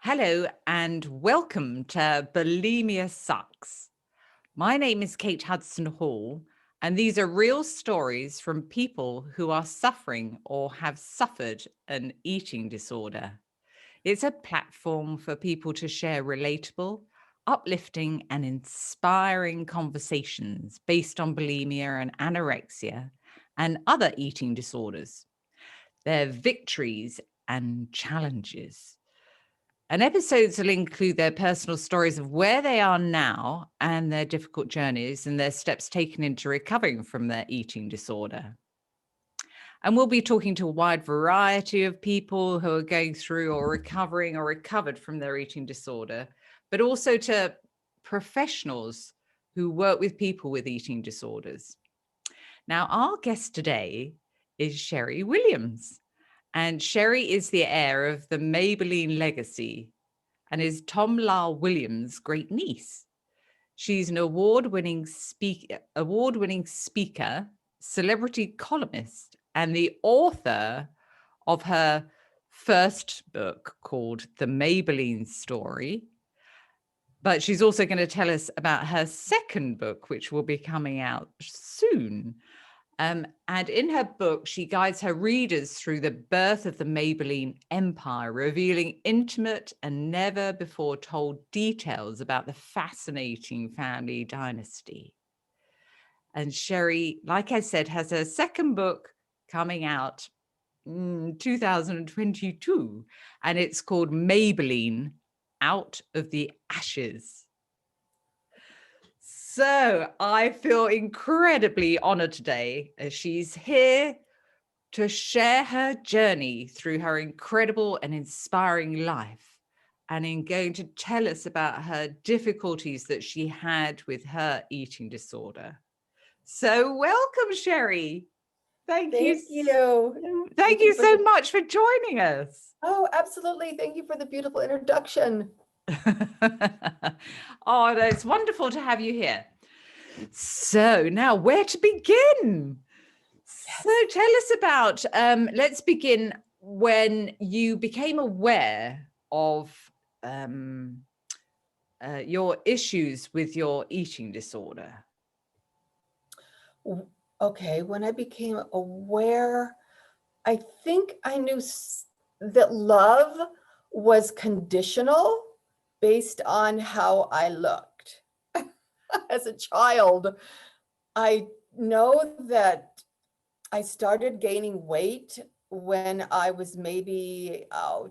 Hello and welcome to Bulimia Sucks. My name is Kate Hudson Hall, and these are real stories from people who are suffering or have suffered an eating disorder. It's a platform for people to share relatable, uplifting, and inspiring conversations based on bulimia and anorexia and other eating disorders, their victories and challenges. And episodes will include their personal stories of where they are now and their difficult journeys and their steps taken into recovering from their eating disorder. And we'll be talking to a wide variety of people who are going through or recovering or recovered from their eating disorder, but also to professionals who work with people with eating disorders. Now, our guest today is Sherry Williams. And Sherry is the heir of the Maybelline legacy and is Tom Lyle Williams' great niece. She's an award-winning speaker, celebrity columnist, and the author of her first book called The Maybelline Story. But she's also going to tell us about her second book, which will be coming out soon. And in her book, she guides her readers through the birth of the Maybelline empire, revealing intimate and never before told details about the fascinating family dynasty. And Sherry, like I said, has her second book coming out in 2022, and it's called Maybelline Out of the Ashes. So I feel incredibly honored today as she's here to share her journey through her incredible and inspiring life and in going to tell us about her difficulties that she had with her eating disorder. So welcome, Sherry. Thank you. Thank you. Thank you so much for joining us. Oh, absolutely. Thank you for the beautiful introduction. Oh, it's wonderful to have you here. So now where to begin? So tell us about, let's begin when you became aware of your issues with your eating disorder. Okay, when I became aware, I think I knew that love was conditional based on how I looked. As a child, I know that I started gaining weight when I was maybe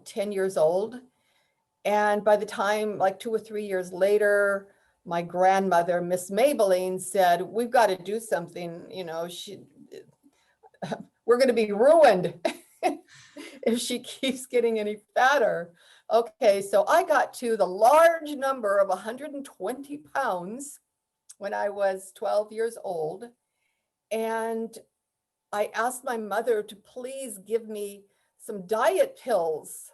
10 years old. And by the time, like 2 or 3 years later, my grandmother, Miss Maybelline, said, "We've got to do something, we're going to be ruined if she keeps getting any fatter." Okay, so I got to the large number of 120 pounds when I was 12 years old. And I asked my mother to please give me some diet pills.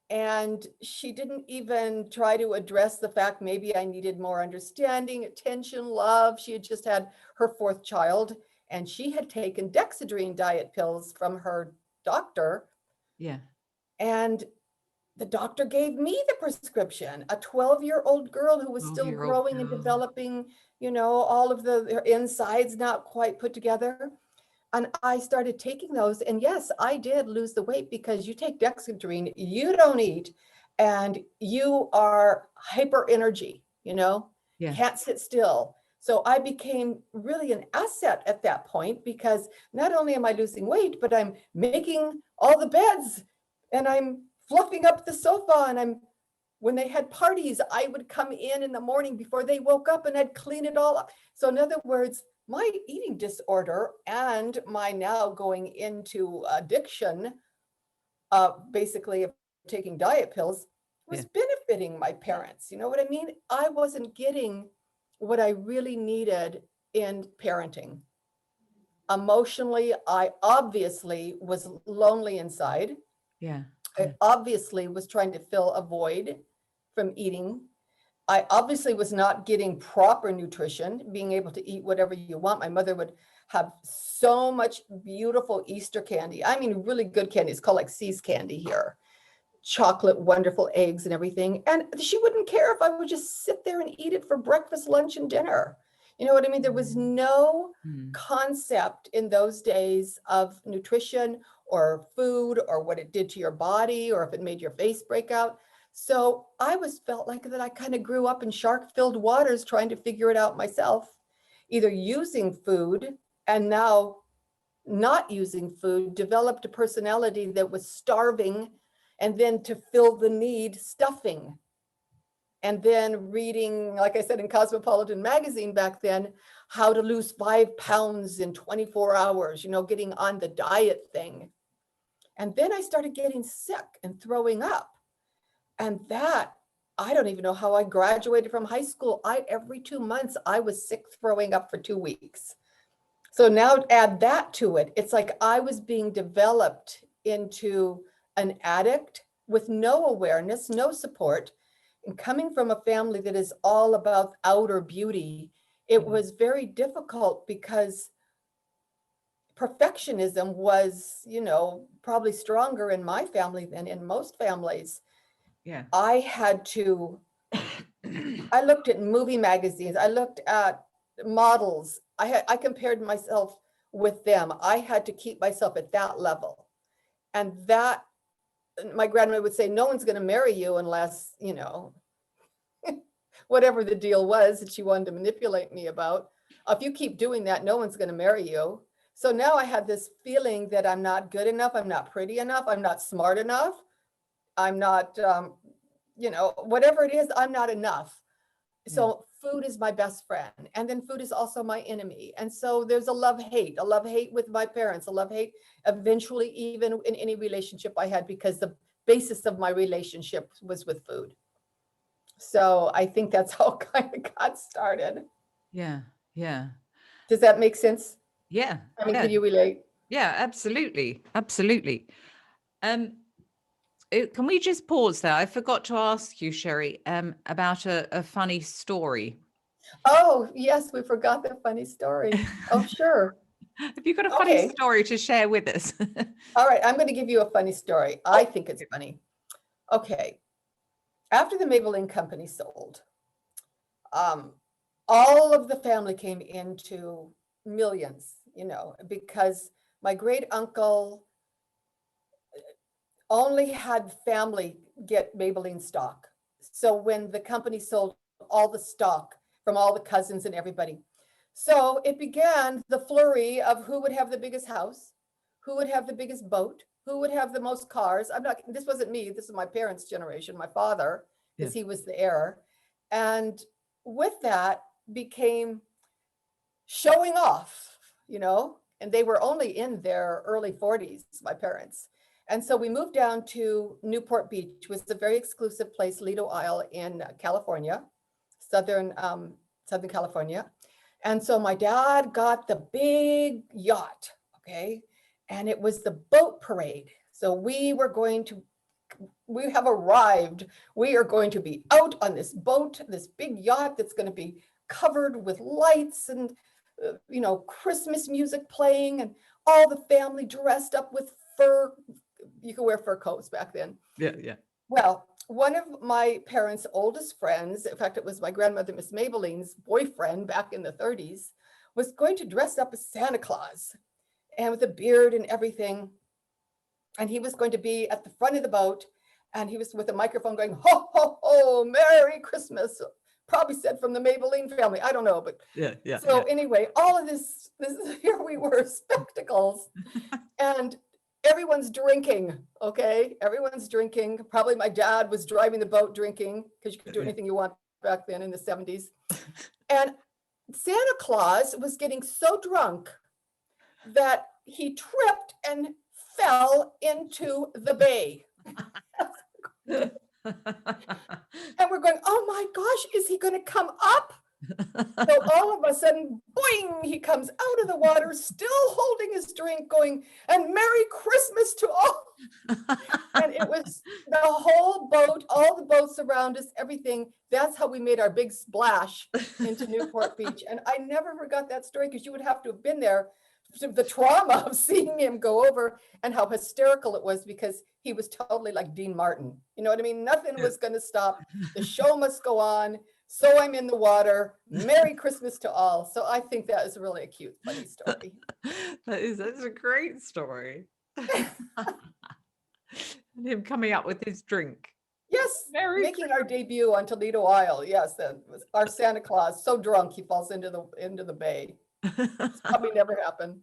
And she didn't even try to address the fact maybe I needed more understanding, attention, love. She had just had her fourth child, and she had taken Dexedrine diet pills from her doctor. Yeah. And the doctor gave me the prescription, a 12-year-old girl who was still growing and developing, all of her insides not quite put together. And I started taking those. And yes, I did lose the weight because you take Dexedrine, you don't eat, and you are hyper energy, can't sit still. So I became really an asset at that point because not only am I losing weight, but I'm making all the beds and I'm fluffing up the sofa. And when they had parties, I would come in the morning before they woke up and I'd clean it all up. So in other words, my eating disorder and my now going into addiction, basically of taking diet pills, was benefiting my parents. You know what I mean? I wasn't getting what I really needed in parenting. Emotionally, I obviously was lonely inside. Yeah. I obviously was trying to fill a void from eating. I obviously was not getting proper nutrition, being able to eat whatever you want. My mother would have so much beautiful Easter candy. I mean, really good candy. It's called like See's candy here. chocolate, wonderful eggs and everything. And she wouldn't care if I would just sit there and eat it for breakfast, lunch, and dinner. You know what I mean? There was no concept in those days of nutrition or food or what it did to your body or if it made your face break out. So I felt like that I kind of grew up in shark-filled waters trying to figure it out myself, either using food and now not using food, developed a personality that was starving, and then to fill the need, stuffing. And then reading, like I said, in Cosmopolitan magazine back then, how to lose 5 pounds in 24 hours, getting on the diet thing. And then I started getting sick and throwing up. And that, I don't even know how I graduated from high school. Every 2 months, I was sick, throwing up for 2 weeks. So now add that to it. It's like I was being developed into an addict with no awareness, no support. And coming from a family that is all about outer beauty, it was very difficult because perfectionism was, probably stronger in my family than in most families. Yeah. I looked at movie magazines. I looked at models. I compared myself with them. I had to keep myself at that level. And that, my grandmother would say, no one's going to marry you unless, whatever the deal was that she wanted to manipulate me about. If you keep doing that, no one's going to marry you. So now I had this feeling that I'm not good enough. I'm not pretty enough. I'm not smart enough. I'm not, whatever it is, I'm not enough. So food is my best friend. And then food is also my enemy. And so there's a love-hate with my parents, a love-hate eventually even in any relationship I had, because the basis of my relationship was with food. So I think that's how it kind of got started. Yeah. Yeah. Does that make sense? Yeah. I mean, can you relate? Yeah, absolutely. Absolutely. Can we just pause there? I forgot to ask you, Sherry, about a funny story. Oh, yes, we forgot the funny story. Oh, sure. Have you got a funny story to share with us? All right, I'm going to give you a funny story. I think it's funny. Okay. After the Maybelline company sold, all of the family came into millions, because my great uncle only had family get Maybelline stock. So when the company sold all the stock from all the cousins and everybody. So it began the flurry of who would have the biggest house, who would have the biggest boat, who would have the most cars. This wasn't me, this is my parents' generation, my father, because he was the heir. And with that became showing off, and they were only in their early 40s, my parents. And so we moved down to Newport Beach, which was a very exclusive place, Lido Isle in California, Southern California. And so my dad got the big yacht, okay? And it was the boat parade. So we have arrived. We are going to be out on this boat, this big yacht that's going to be covered with lights and, Christmas music playing, and all the family dressed up with fur. You could wear fur coats back then. Yeah. Well, one of my parents' oldest friends, in fact, it was my grandmother, Miss Maybelline's boyfriend back in the 30s, was going to dress up as Santa Claus and with a beard and everything. And he was going to be at the front of the boat, and he was with a microphone going, ho, ho, ho, Merry Christmas. Probably said from the Maybelline family. I don't know, but yeah. So anyway, all of this here we were, spectacles, and everyone's drinking, okay? Everyone's drinking. Probably my dad was driving the boat drinking, because you could do anything you want back then in the 70s. And Santa Claus was getting so drunk that he tripped and fell into the bay. And we're going, oh my gosh, is he going to come up? So all of a sudden, boing, he comes out of the water, still holding his drink, going, and Merry Christmas to all. And it was the whole boat, all the boats around us, everything. That's how we made our big splash into Newport Beach. And I never forgot that story, because you would have to have been there the trauma of seeing him go over and how hysterical it was because he was totally like Dean Martin. You know what I mean? Nothing was going to stop. The show must go on. So I'm in the water. Merry Christmas to all. So I think that is really a cute, funny story. That's a great story. And him coming up with his drink. Yes, making our debut on Toledo Isle. Yes, that was our Santa Claus. So drunk he falls into the bay. It's probably never happened.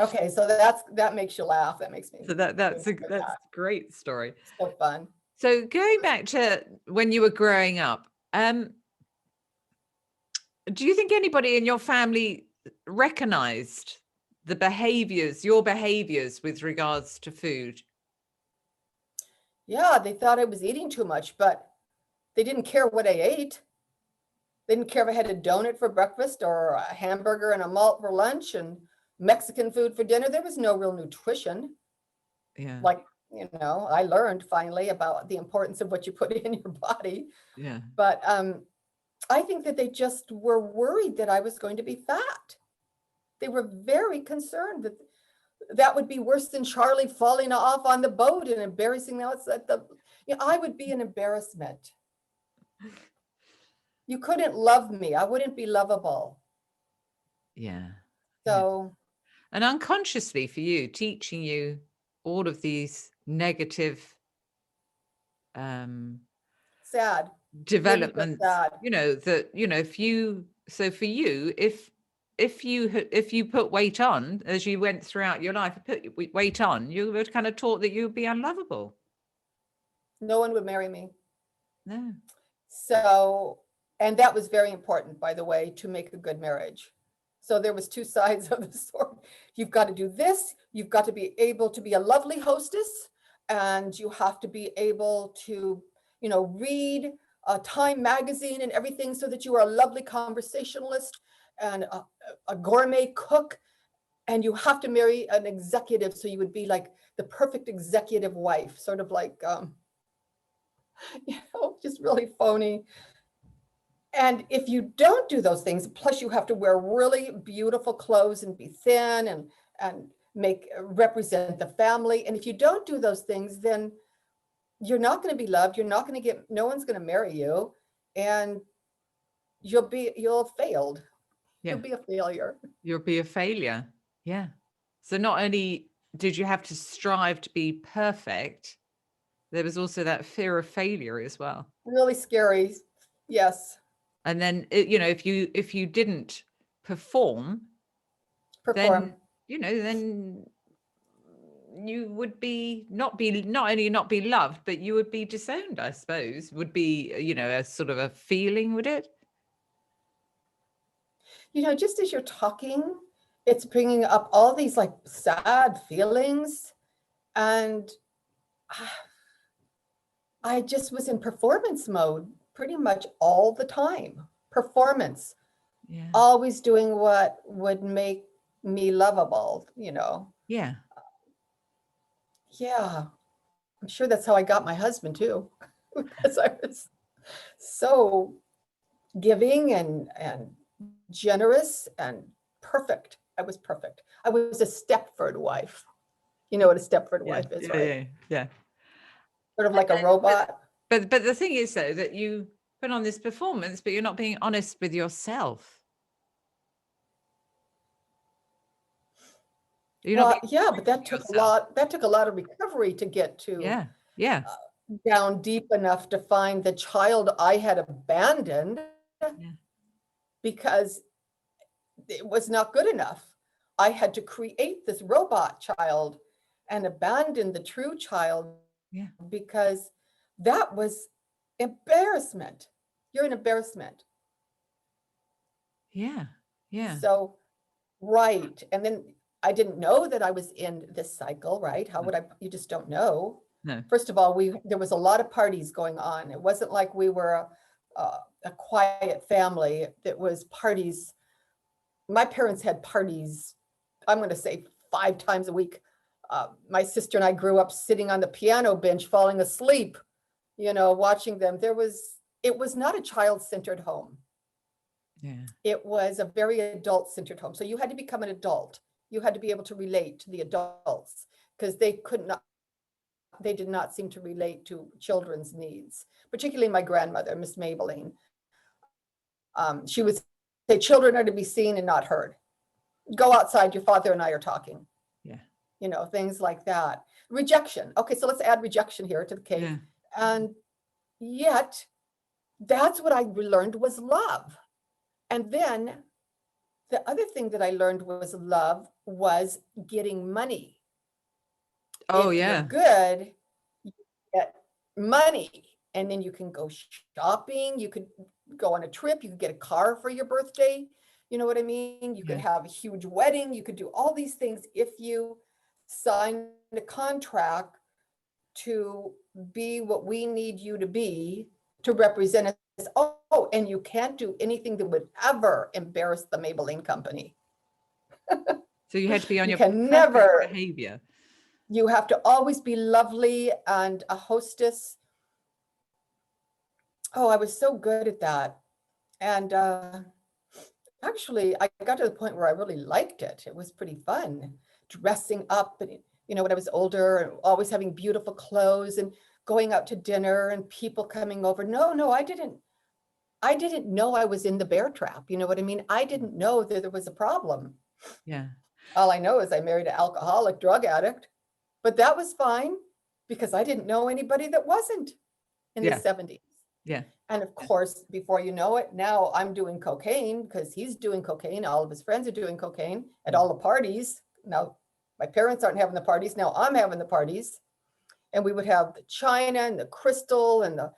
Okay, so that makes you laugh. That makes me. So that's a great story. So fun. So going back to when you were growing up, do you think anybody in your family recognized your behaviors with regards to food? Yeah, they thought I was eating too much, but they didn't care what I ate. They didn't care if I had a donut for breakfast or a hamburger and a malt for lunch and Mexican food for dinner. There was no real nutrition. Yeah. Like, I learned finally about the importance of what you put in your body. Yeah. But I think that they just were worried that I was going to be fat. They were very concerned that would be worse than Charlie falling off on the boat and embarrassing us I would be an embarrassment. You couldn't love me. I wouldn't be lovable. Yeah. So. And unconsciously for you, teaching you all of these negative sad developments, for you, if you put weight on as you went throughout your life, put weight on, you were kind of taught that you would be unlovable. No one would marry me. No. So, and that was very important, by the way, to make a good marriage. So there was two sides of the sword. You've got to do this. You've got to be able to be a lovely hostess, and you have to be able to, read Time magazine and everything so that you are a lovely conversationalist and a gourmet cook. And you have to marry an executive, so you would be like the perfect executive wife, sort of like, just really phony. And if you don't do those things, plus you have to wear really beautiful clothes and be thin and represent the family. And if you don't do those things, then you're not going to be loved. You're not going to no one's going to marry you, and you'll failed. Yeah. You'll be a failure. You'll be a failure. Yeah. So not only did you have to strive to be perfect, there was also that fear of failure as well. Really scary. Yes. And then, if you didn't perform, then you would not only not be loved, but you would be disowned, I suppose, would be, a sort of a feeling, would it? Just as you're talking, it's bringing up all these like sad feelings. And I just was in performance mode pretty much all the time. Performance. Yeah. Always doing what would make me lovable, Yeah. Yeah. I'm sure that's how I got my husband too, because I was so giving and generous and perfect. I was perfect. I was a Stepford wife. You know what a Stepford wife is, right? Yeah. Sort of like a robot. But the thing is, though, that you put on this performance, but you're not being honest with yourself. But that took a lot. That took a lot of recovery to get to. Yeah. Down deep enough to find the child I had abandoned because it was not good enough. I had to create this robot child and abandon the true child because that was embarrassment. You're an embarrassment. Yeah. So, right. And then I didn't know that I was in this cycle, right? How would you just don't know. No. First of all, there was a lot of parties going on. It wasn't like we were a quiet family. It was parties. My parents had parties, I'm going to say 5 times a week. My sister and I grew up sitting on the piano bench, falling asleep, watching them. It was not a child-centered home. Yeah. It was a very adult-centered home. So you had to become an adult. You had to be able to relate to the adults because they did not seem to relate to children's needs, particularly my grandmother, Miss Maybelline. She would say, children are to be seen and not heard. Go outside, your father and I are talking. Yeah. You know, things like that. Rejection. Okay, so let's add rejection here to the cake. Yeah. And yet, that's what I learned was love. And then the other thing that I learned was love was getting money. Oh, If you're yeah. good, you get money. And then you can go shopping. You could go on a trip. You could get a car for your birthday. You know what I mean? You could have a huge wedding. You could do all these things if you sign a contract to be what we need you to be to represent us. Oh, and you can't do anything that would ever embarrass the Maybelline company. So you had to be on you your can never behavior. You have to always be lovely and a hostess. Oh, I was so good at that. And actually, I got to the point where I really liked it. It was pretty fun, dressing up, and you know, when I was older, and always having beautiful clothes and going out to dinner and people coming over. No, I didn't know I was in the bear trap. You know what I mean? I didn't know that there was a problem. Yeah. All I know is I married an alcoholic drug addict, but that was fine because I didn't know anybody that wasn't in the 70s. Yeah. And of course, before you know it, now I'm doing cocaine because he's doing cocaine. All of his friends are doing cocaine at all the parties. Now, my parents aren't having the parties. Now I'm having the parties. And we would have the china and the crystal and the,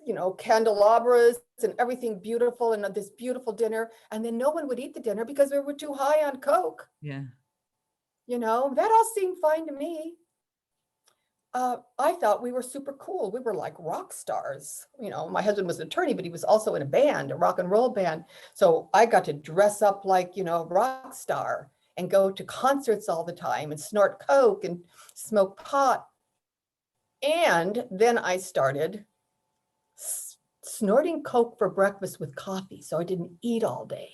you know, candelabras and everything beautiful and this beautiful dinner. And then no one would eat the dinner because we were too high on coke. Yeah. You know, that all seemed fine to me. I thought we were super cool. We were like rock stars. You know, my husband was an attorney, but he was also in a band, a rock and roll band. So I got to dress up like, you know, a rock star and go to concerts all the time and snort coke and smoke pot. And then I started snorting coke for breakfast with coffee. So I didn't eat all day.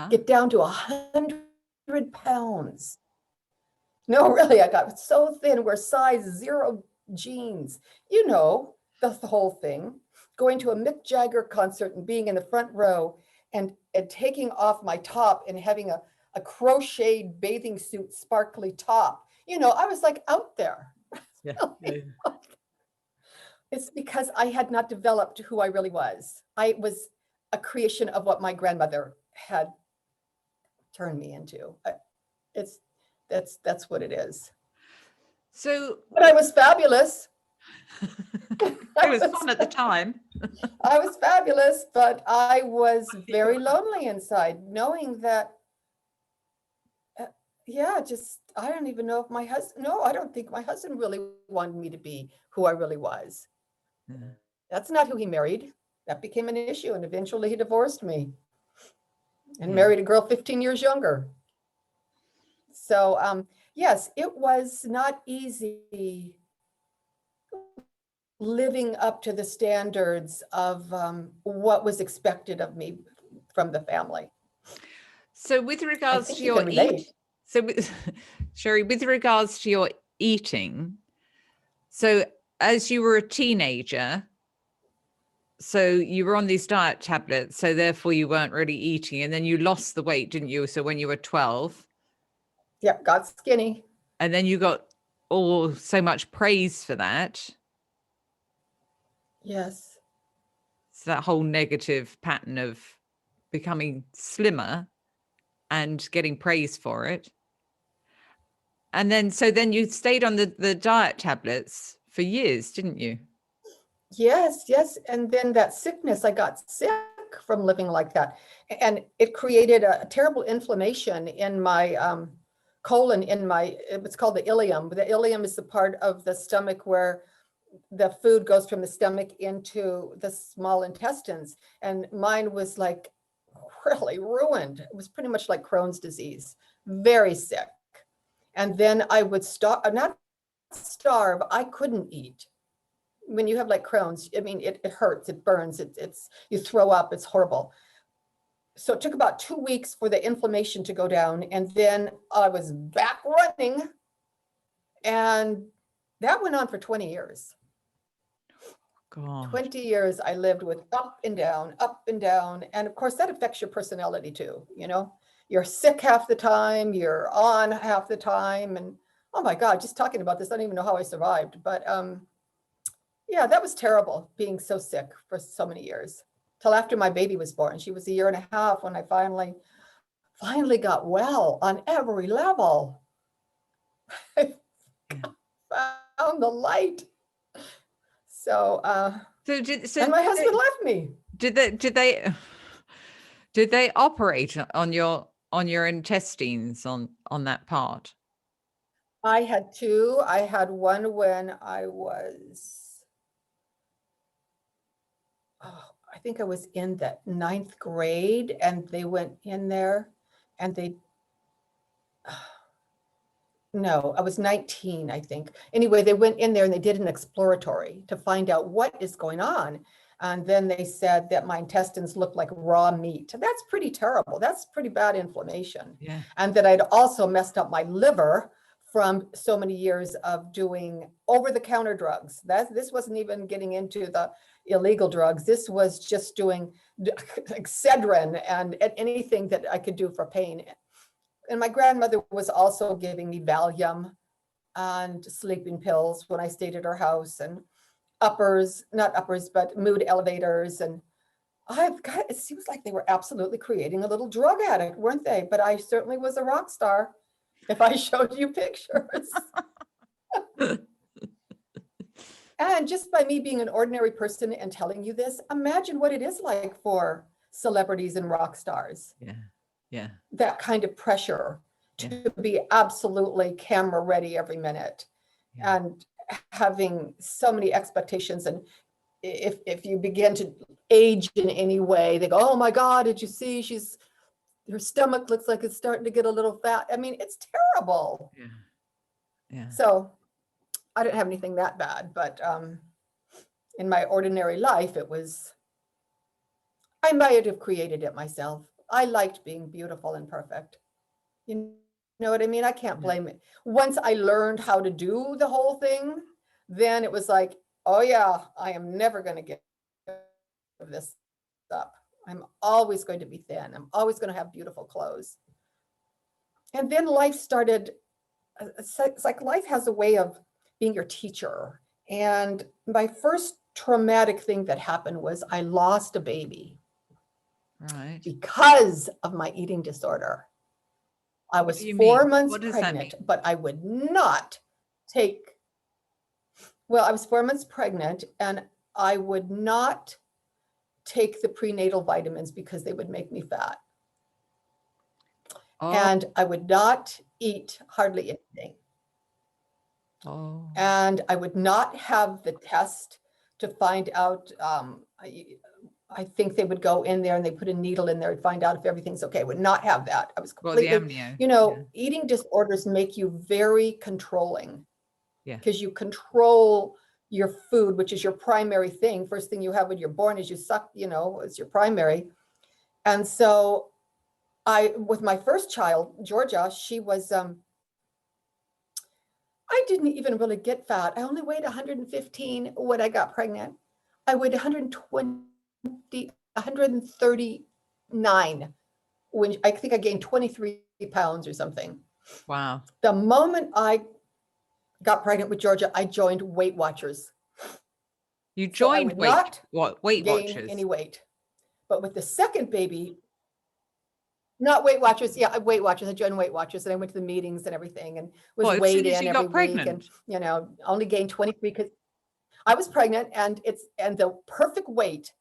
Get down to 100 pounds. No, really, I got so thin, wear size 0 jeans. You know, the whole thing. Going to a Mick Jagger concert and being in the front row and taking off my top and having a crocheted bathing suit, sparkly top. You know, I was like out there. Yeah. It's because I had not developed who I really was. I was a creation of what my grandmother had turned me into. That's what it is. So, but I was fabulous. It was fun at the time. I was fabulous, but I was very lonely inside, knowing that, I don't even know if my husband, no, I don't think my husband really wanted me to be who I really was. Yeah. That's not who he married. That became an issue, and eventually he divorced me and married a girl 15 years younger. So, yes, it was not easy living up to the standards of what was expected of me from the family. So with regards to your eating, Sherry, with regards to your eating, so as you were a teenager, so you were on these diet tablets, so therefore you weren't really eating, and then you lost the weight, didn't you? So when you were 12. Yep, got skinny. And then you got so much praise for that. Yes. So that whole negative pattern of becoming slimmer and getting praise for it. And then, so then you stayed on the diet tablets for years, didn't you? Yes. And then that sickness, I got sick from living like that. And it created a terrible inflammation in my colon, it's called the ileum. The ileum is the part of the stomach where the food goes from the stomach into the small intestines. And mine was like really ruined. It was pretty much like Crohn's disease, very sick. And then I would not starve, I couldn't eat. When you have like Crohn's, I mean, it hurts, it burns, it's you throw up, it's horrible. So it took about 2 weeks for the inflammation to go down, and then I was back running, and that went on for 20 years. God. 20 years I lived with up and down, up and down. And of course, that affects your personality too. You know, you're sick half the time, you're on half the time. And oh my God, just talking about this, I don't even know how I survived. But yeah, that was terrible, being so sick for so many years. Till after my baby was born. She was 1.5 years when I finally got well on every level. I found the light. So, and my husband left me. Did they operate on your intestines on that part? I had 2. I had one when I was, I think I was in the 9th grade, and they went in there and no, I was 19, I think. Anyway, they went in there and they did an exploratory to find out what is going on. And then they said that my intestines looked like raw meat. That's pretty terrible. That's pretty bad inflammation. Yeah. And that I'd also messed up my liver from so many years of doing over-the-counter drugs. This wasn't even getting into the illegal drugs. This was just doing Excedrin and anything that I could do for pain. And my grandmother was also giving me Valium and sleeping pills when I stayed at her house, and not uppers, but mood elevators. And it seems like they were absolutely creating a little drug addict, weren't they? But I certainly was a rock star if I showed you pictures. And just by me being an ordinary person and telling you this, imagine what it is like for celebrities and rock stars. Yeah. Yeah. That kind of pressure to be absolutely camera ready every minute, and having so many expectations. And if you begin to age in any way, they go, oh my God, did you see her stomach looks like it's starting to get a little fat. I mean, it's terrible. Yeah. Yeah. So I didn't have anything that bad, but in my ordinary life, I might have created it myself. I liked being beautiful and perfect. You know what I mean? I can't blame it. Once I learned how to do the whole thing, then it was like, oh yeah, I am never going to give this up. I'm always going to be thin. I'm always going to have beautiful clothes. And then life started, it's like life has a way of being your teacher. And my first traumatic thing that happened was I lost a baby. Right. Because of my eating disorder. I was 4 months pregnant, but I would not take, I was 4 months pregnant, and I would not take the prenatal vitamins because they would make me fat. Oh. And I would not eat hardly anything. Oh. And I would not have the test to find out, I think they would go in there and they put a needle in there and find out if everything's okay. I would not have that. I was completely, eating disorders make you very controlling. Yeah. Because you control your food, which is your primary thing. First thing you have when you're born is you suck, it's your primary. And so with my first child, Georgia, she was, I didn't even really get fat. I only weighed 115 when I got pregnant. I weighed 139 when I think I gained 23 pounds or something. Wow. The moment I got pregnant with Georgia, I joined Weight Watchers. You joined Weight Watchers? Any weight. But with the second baby, not Weight Watchers. Yeah, Weight Watchers. I joined Weight Watchers, and I went to the meetings and everything, and was weighed in every week, and only gained 23 because I was pregnant, and the perfect weight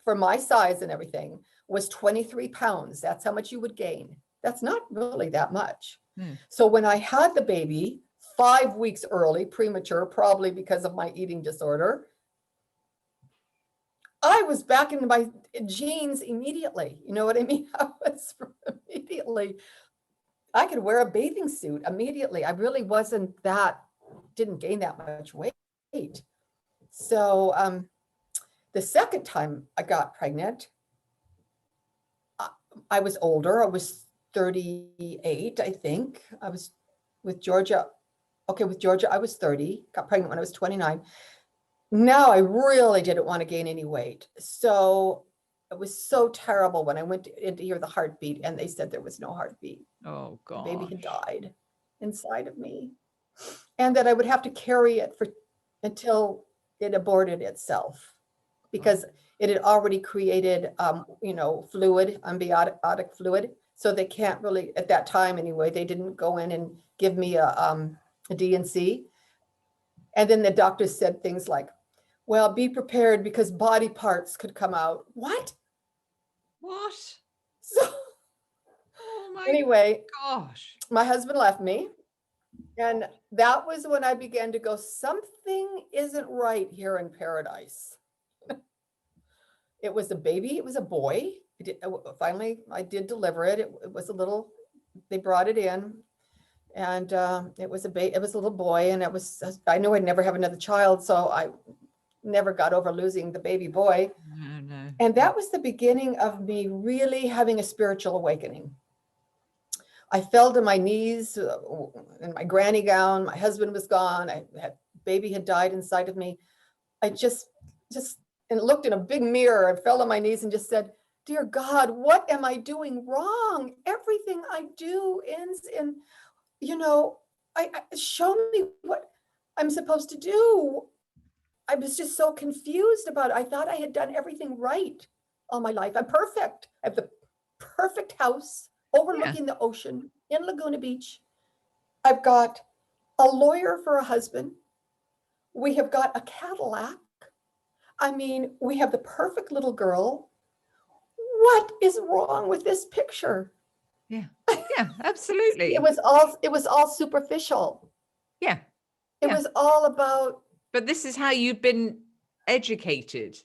for my size and everything was 23 pounds. That's how much you would gain. That's not really that much. So when I had the baby 5 weeks early, premature, probably because of my eating disorder, I was back in my jeans immediately. You know what I mean? I was immediately, I could wear a bathing suit immediately. I really didn't gain that much weight. So the second time I got pregnant, I was older. I was 38, I think. I was with Georgia. Okay, with Georgia, I was 30, got pregnant when I was 29. Now I really didn't want to gain any weight. So it was so terrible when I went in to hear the heartbeat and they said there was no heartbeat. Oh, The God. baby had died inside of me. And that I would have to carry it until it aborted itself, because it had already created, fluid, amniotic fluid. So they can't really, at that time anyway, they didn't go in and give me a D&C. And then the doctor said things like, well, be prepared because body parts could come out. What? So Oh my anyway, gosh. my husband left me. And that was when I began to go, something isn't right here in paradise. It was a baby. It was a boy. Finally, I did deliver it. It was a little, they brought it in, and it was a little boy. And I knew I'd never have another child. So I never got over losing the baby boy. No. And that was the beginning of me really having a spiritual awakening. I fell to my knees in my granny gown. My husband was gone. Baby had died inside of me. I just and looked in a big mirror and fell on my knees and just said, dear God, what am I doing wrong? Everything I do ends in, show me what I'm supposed to do. I was just so confused about it. I thought I had done everything right all my life. I'm perfect. I have the perfect house overlooking the ocean in Laguna Beach. I've got a lawyer for a husband. We have got a Cadillac. I mean, we have the perfect little girl. What is wrong with this picture? Yeah, absolutely. It was all superficial. Yeah. It was all about. But this is how you've been educated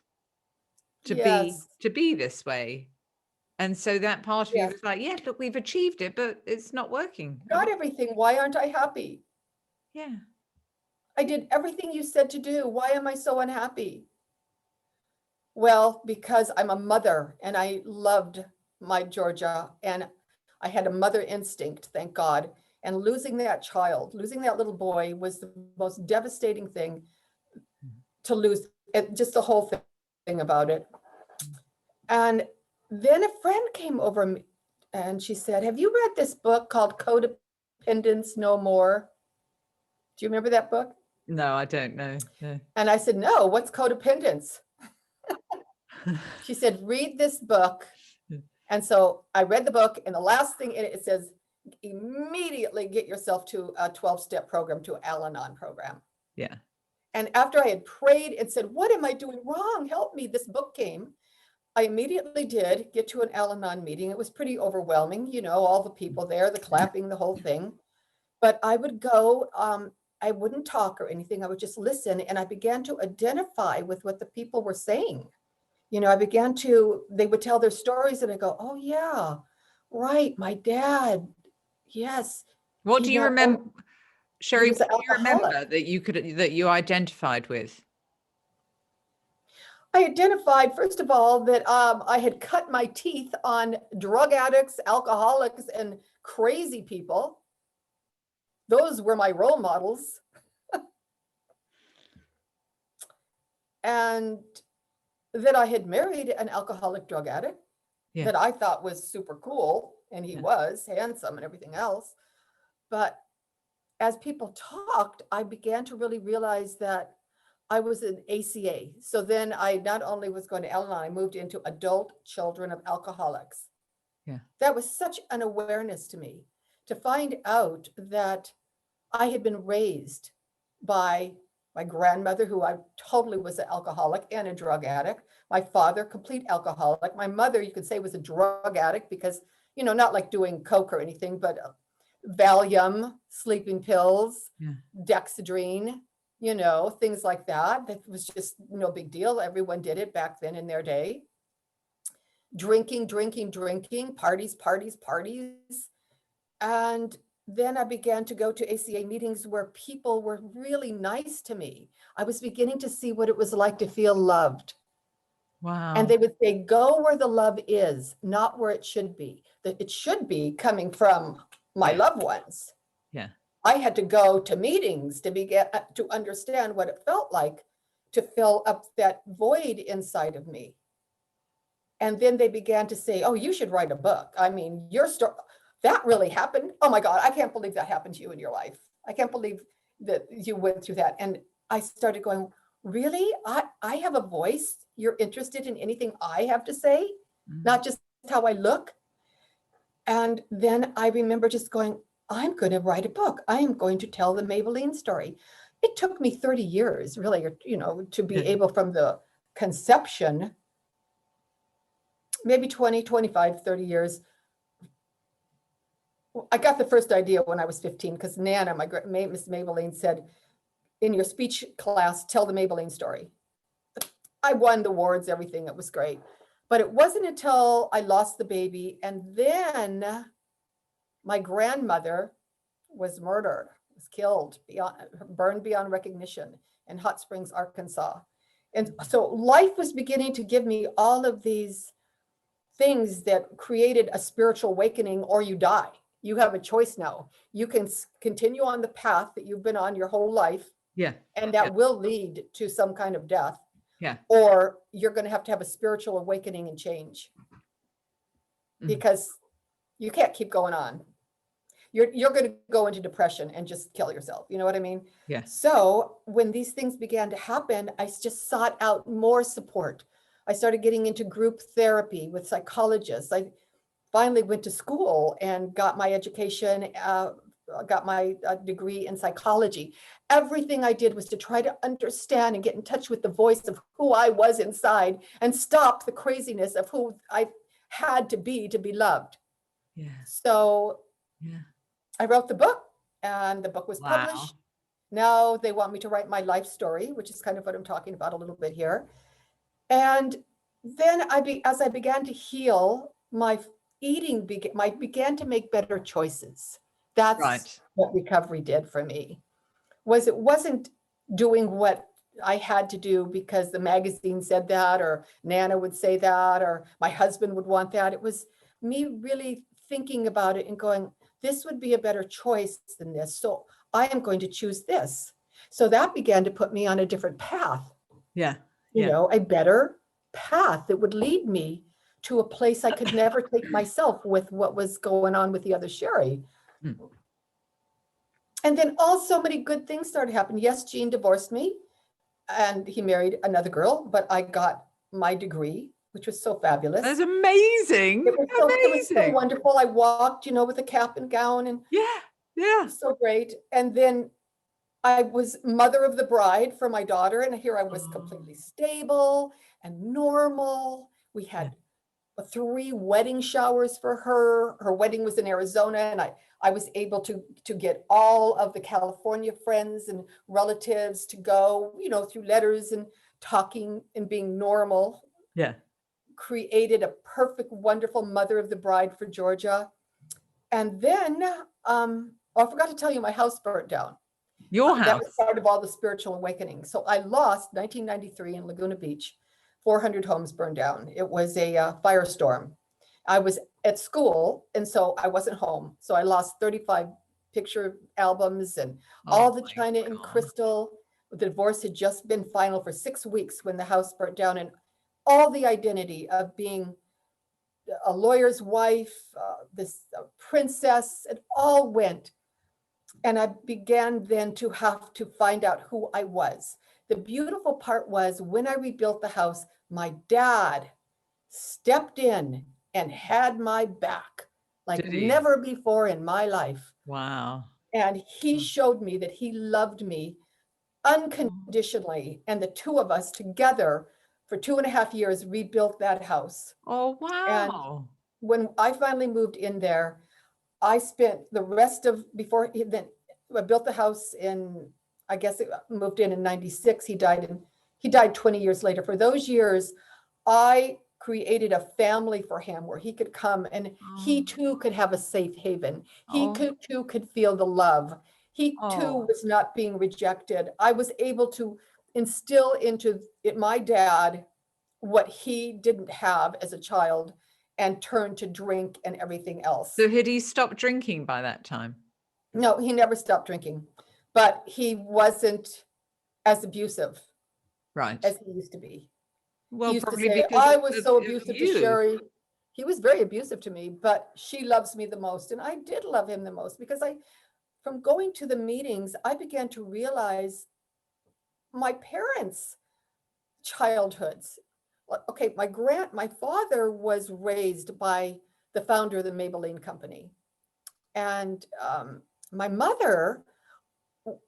to be this way. And so that part of you was like, yeah, look, we've achieved it, but it's not working. Got everything. Why aren't I happy? Yeah. I did everything you said to do. Why am I so unhappy? Well, because I'm a mother and I loved my Georgia and I had a mother instinct, thank God. And losing that child, losing that little boy was the most devastating thing to lose, just the whole thing about it. And then a friend came over and she said, have you read this book called Codependence No More? Do you remember that book? No, I don't know. No. And I said, no, what's codependence? She said, read this book. And so I read the book, and the last thing in it, it says, immediately get yourself to a 12-step program, to an Al-Anon program. Yeah. And after I had prayed and said, what am I doing wrong? Help me. This book came. I immediately did get to an Al-Anon meeting. It was pretty overwhelming, all the people there, the clapping, the whole thing. But I would go, I wouldn't talk or anything. I would just listen. And I began to identify with what the people were saying. They would tell their stories and I go, oh yeah, right. My dad. Yes. What do you remember, Sherry? What do you remember that you identified with? I identified, first of all, that I had cut my teeth on drug addicts, alcoholics, and crazy people. Those were my role models. And that I had married an alcoholic drug addict that I thought was super cool. And he was handsome and everything else. But as people talked, I began to really realize that I was an ACA. So then I not only was going to Al-Anon, I moved into adult children of alcoholics. Yeah. That was such an awareness to me, to find out that I had been raised by my grandmother, who I totally was an alcoholic and a drug addict. My father, complete alcoholic. My mother, you could say, was a drug addict because, not like doing coke or anything, but Valium, sleeping pills, Dexedrine, things like that. That was just no big deal. Everyone did it back then in their day. Drinking, parties. And then I began to go to ACA meetings where people were really nice to me. I was beginning to see what it was like to feel loved. And Wow. they would say, go where the love is, not where it should be. That it should be coming from my Yeah. loved ones. Yeah. I had to go to meetings to understand what it felt like to fill up that void inside of me. And then they began to say, oh, you should write a book. I mean, your story, that really happened. Oh my God, I can't believe that happened to you in your life. I can't believe that you went through that. And I started going, really? I have a voice. You're interested in anything I have to say, not just how I look. And then I remember just going, I'm going to write a book. I am going to tell the Maybelline story. It took me 30 years, really, to be able, from the conception, maybe 20, 25, 30 years. I got the first idea when I was 15 because Nana, Miss Maybelline, said, in your speech class, tell the Maybelline story. I won the awards, everything. It was great. But it wasn't until I lost the baby, and then my grandmother was murdered, was killed, burned beyond recognition in Hot Springs, Arkansas. And so life was beginning to give me all of these things that created a spiritual awakening, or you die. You have a choice now. You can continue on the path that you've been on your whole life. Yeah. And that will lead to some kind of death. Yeah. Or you're going to have a spiritual awakening and change. Because you can't keep going on. You're going to go into depression and just kill yourself. You know what I mean? Yeah. So when these things began to happen, I just sought out more support. I started getting into group therapy with psychologists. I finally went to school and got my education, got my degree in psychology. Everything I did was to try to understand and get in touch with the voice of who I was inside and stop the craziness of who I had to be loved. Yeah. So I wrote the book, and the book was published. Now they want me to write my life story, which is kind of what I'm talking about a little bit here. And then as I began to heal, my eating began to make better choices. That's what recovery did for me. It wasn't doing what I had to do because the magazine said that, or Nana would say that, or my husband would want that. It was me really thinking about it and going, this would be a better choice than this. So I am going to choose this. So that began to put me on a different path. Yeah. A better path that would lead me to a place I could never take myself with what was going on with the other Sherry. And then so many good things started happening. Yes, Gene divorced me and he married another girl, but I got my degree, which was so fabulous. That's amazing. It was so wonderful. I walked, with a cap and gown, and so great. And then I was mother of the bride for my daughter, and here I was completely stable and normal. We had 3 wedding showers for her. Her wedding was in Arizona, and I was able to get all of the California friends and relatives to go, through letters and talking and being normal. Yeah. Created a perfect, wonderful mother of the bride for Georgia. And then, I forgot to tell you, my house burnt down. Your house? That was part of all the spiritual awakening. So I lost 1993 in Laguna Beach. 400 homes burned down. It was a firestorm. I was at school, and so I wasn't home. So I lost 35 picture albums and all the china and crystal. The divorce had just been final for 6 weeks when the house burnt down, and all the identity of being a lawyer's wife, this princess, it all went. And I began then to have to find out who I was. The beautiful part was when I rebuilt the house, my dad stepped in and had my back like never before in my life. Wow. And he showed me that he loved me unconditionally. And the two of us together for 2.5 years rebuilt that house. Oh, wow. And when I finally moved in there, I spent the rest of, then I built the house in, I guess it moved in 96. He died 20 years later. For those years, I created a family for him where he could come and he too could have a safe haven. He too could feel the love. He too was not being rejected. I was able to instill into it, my dad, what he didn't have as a child and turned to drink and everything else. So had he stopped drinking by that time? No, he never stopped drinking, but he wasn't as abusive, right, as he used to be. Well, he used to probably say, because I was so of abusive to you. Sherry. He was very abusive to me, but she loves me the most. And I did love him the most because from going to the meetings, I began to realize my parents' childhoods. Okay, my father was raised by the founder of the Maybelline Company. And my mother,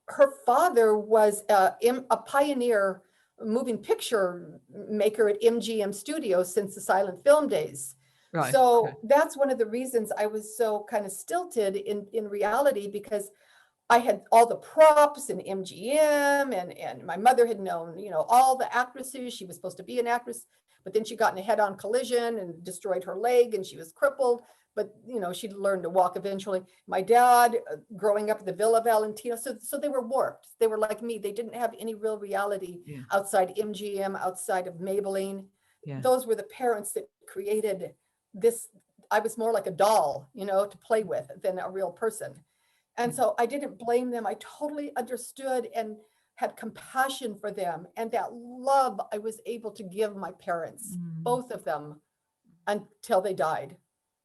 her father was a pioneer moving picture maker at MGM Studios since the silent film days. Right. So that's one of the reasons I was so kind of stilted in reality, because I had all the props in MGM, and my mother had known, all the actresses. She was supposed to be an actress, but then she got in a head-on collision and destroyed her leg, and she was crippled. But she learned to walk eventually. My dad, growing up at the Villa Valentino, so they were warped. They were like me. They didn't have any real reality outside MGM, outside of Maybelline. Yeah. Those were the parents that created this. I was more like a doll, to play with than a real person. And so I didn't blame them. I totally understood and had compassion for them. And that love I was able to give my parents, both of them, until they died.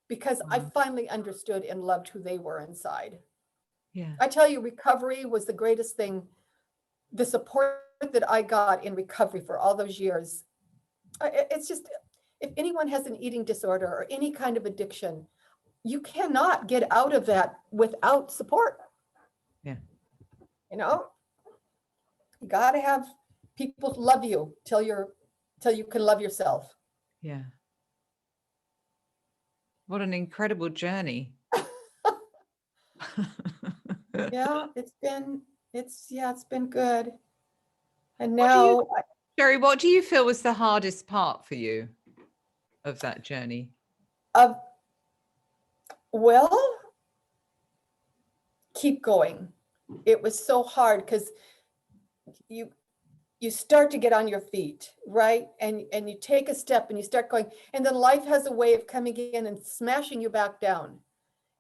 Because I finally understood and loved who they were inside. Yeah. I tell you, recovery was the greatest thing. The support that I got in recovery for all those years, it's just, if anyone has an eating disorder or any kind of addiction, you cannot get out of that without support. Yeah. You got to have people love you till you can love yourself. Yeah. What an incredible journey. Yeah, it's been good. And now, Sherry, what do you feel was the hardest part for you of that journey? Well, keep going. It was so hard because you start to get on your feet, right? And you take a step and you start going, and then life has a way of coming in and smashing you back down.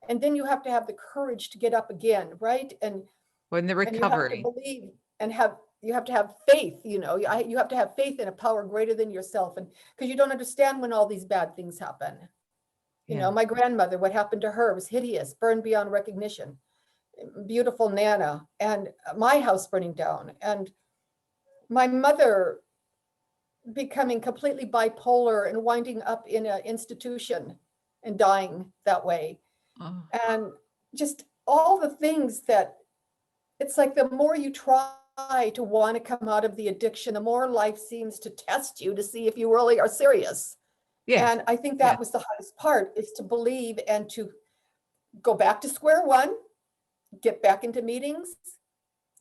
And then you have to have the courage to get up again, right? And when the recovery, and you have to believe and you have to have faith, you have to have faith in a power greater than yourself. And because you don't understand when all these bad things happen. My grandmother, what happened to her was hideous, burned beyond recognition. Beautiful Nana, and my house burning down, and my mother becoming completely bipolar and winding up in an institution and dying that way. And just all the things that, it's like the more you try to want to come out of the addiction, the more life seems to test you to see if you really are serious. Yeah. And I think that was the hardest part, is to believe and to go back to square one, get back into meetings.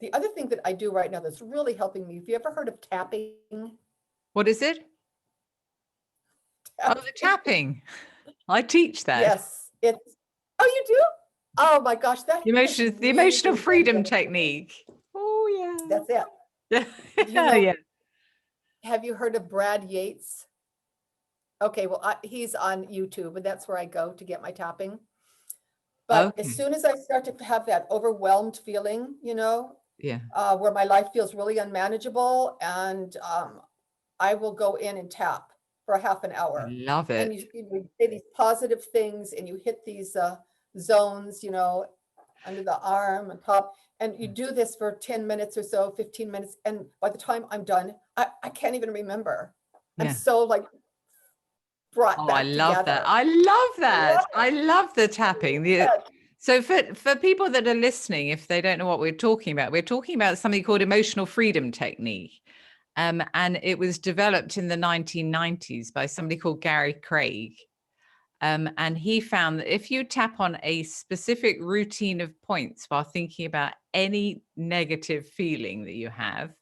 The other thing that I do right now that's really helping me, have you ever heard of tapping? What is it? Tapping. Oh, the tapping. I teach that. Yes. Oh, you do? Oh my gosh, the emotional freedom technique. Oh yeah. That's it. Yeah. Have you heard of Brad Yates? Okay, well, he's on YouTube, and that's where I go to get my tapping. But as soon as I start to have that overwhelmed feeling, where my life feels really unmanageable, and I will go in and tap for a half an hour. I love it. And you say these positive things, and you hit these zones, under the arm and top, and you do this for 10 minutes or so, 15 minutes. And by the time I'm done, I can't even remember. I'm so brought back I love together. that. I love that. I love the tapping. So for people that are listening, if they don't know what we're talking about something called emotional freedom technique. And it was developed in the 1990s by somebody called Gary Craig. And he found that if you tap on a specific routine of points while thinking about any negative feeling that you have,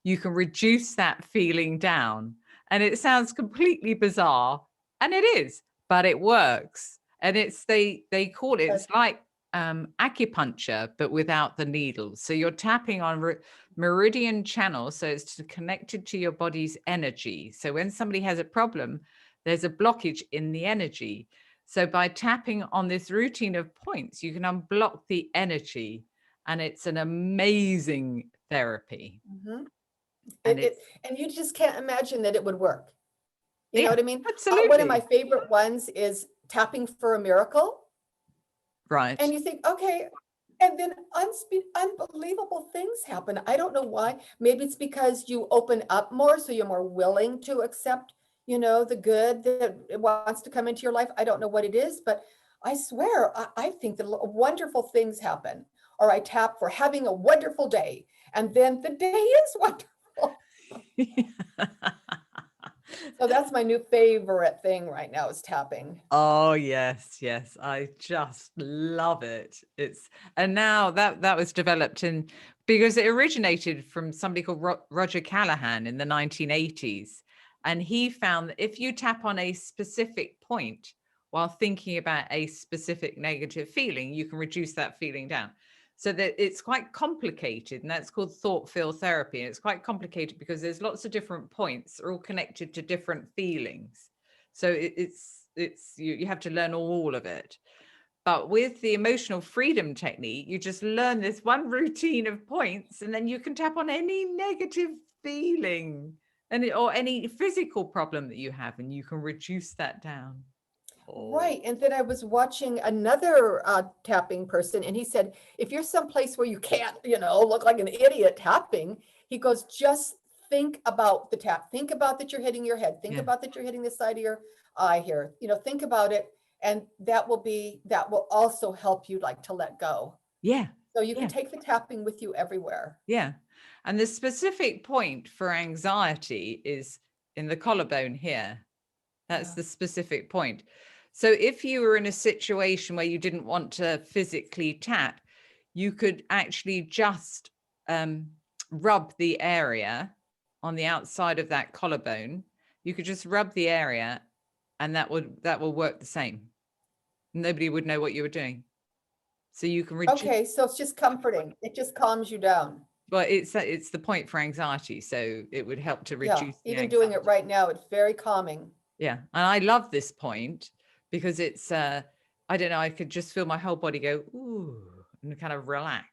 you can reduce that feeling down. And it sounds completely bizarre, and it is, but it works. And they call it, it's like acupuncture, but without the needles. So you're tapping on meridian channels. So it's connected to your body's energy. So when somebody has a problem, there's a blockage in the energy. So by tapping on this routine of points, you can unblock the energy, and it's an amazing therapy. Mm-hmm. And you just can't imagine that it would work. You know what I mean? Absolutely. One of my favorite ones is tapping for a miracle. Right. And you think, okay, and then unbelievable things happen. I don't know why. Maybe it's because you open up more, so you're more willing to accept, the good that wants to come into your life. I don't know what it is, but I swear, I think that wonderful things happen. Or I tap for having a wonderful day, and then the day is wonderful. So that's my new favorite thing right now, is tapping. Oh, yes. I just love it. And now that was developed because it originated from somebody called Roger Callahan in the 1980s. And he found that if you tap on a specific point while thinking about a specific negative feeling, you can reduce that feeling down. So that it's quite complicated, and that's called thought field therapy. And it's quite complicated because there's lots of different points that are all connected to different feelings. So you have to learn all of it. But with the emotional freedom technique, you just learn this one routine of points, and then you can tap on any negative feeling or any physical problem that you have, and you can reduce that down. Right. And then I was watching another tapping person, and he said, if you're someplace where you can't, look like an idiot tapping, he goes, just think about the tap. Think about that you're hitting your head. Think about that you're hitting the side of your eye here. Think about it. And that will also help you to let go. Yeah. So you can take the tapping with you everywhere. Yeah. And the specific point for anxiety is in the collarbone here. That's the specific point. So if you were in a situation where you didn't want to physically tap, you could actually just rub the area on the outside of that collarbone. You could just rub the area, and that will work the same. Nobody would know what you were doing. So you can reduce. Okay, so it's just comforting. It just calms you down. Well, it's the point for anxiety, so it would help to reduce. Yeah, even doing it right now, it's very calming. Yeah, and I love this point because it's I don't know, I could just feel my whole body go ooh and kind of relax.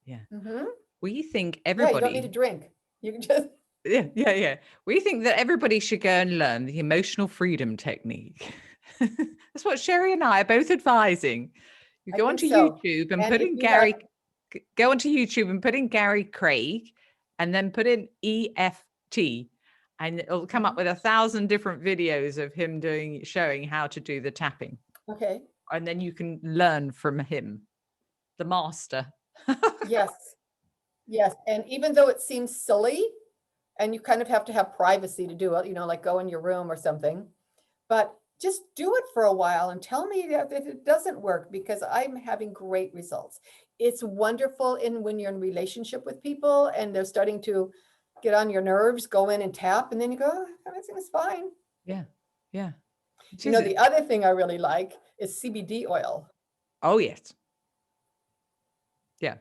Yeah. Mm-hmm. We think everybody. Yeah, you don't need a drink. You can just. Yeah. We think that everybody should go and learn the emotional freedom technique. That's what Sherry and I are both advising. You go onto YouTube and put in Gary. Go onto YouTube and put in Gary Craig, and then put in EFT. And it'll come up with 1,000 different videos of him showing how to do the tapping. Okay. And then you can learn from him, the master. Yes. And even though it seems silly, and you kind of have to have privacy to do it, like go in your room or something, but just do it for a while and tell me that it doesn't work, because I'm having great results. It's wonderful when you're in relationship with people and they're starting to get on your nerves, go in and tap, and then you go, oh, everything is fine. Yeah. The other thing I really like is CBD oil. Oh, yes. Yeah.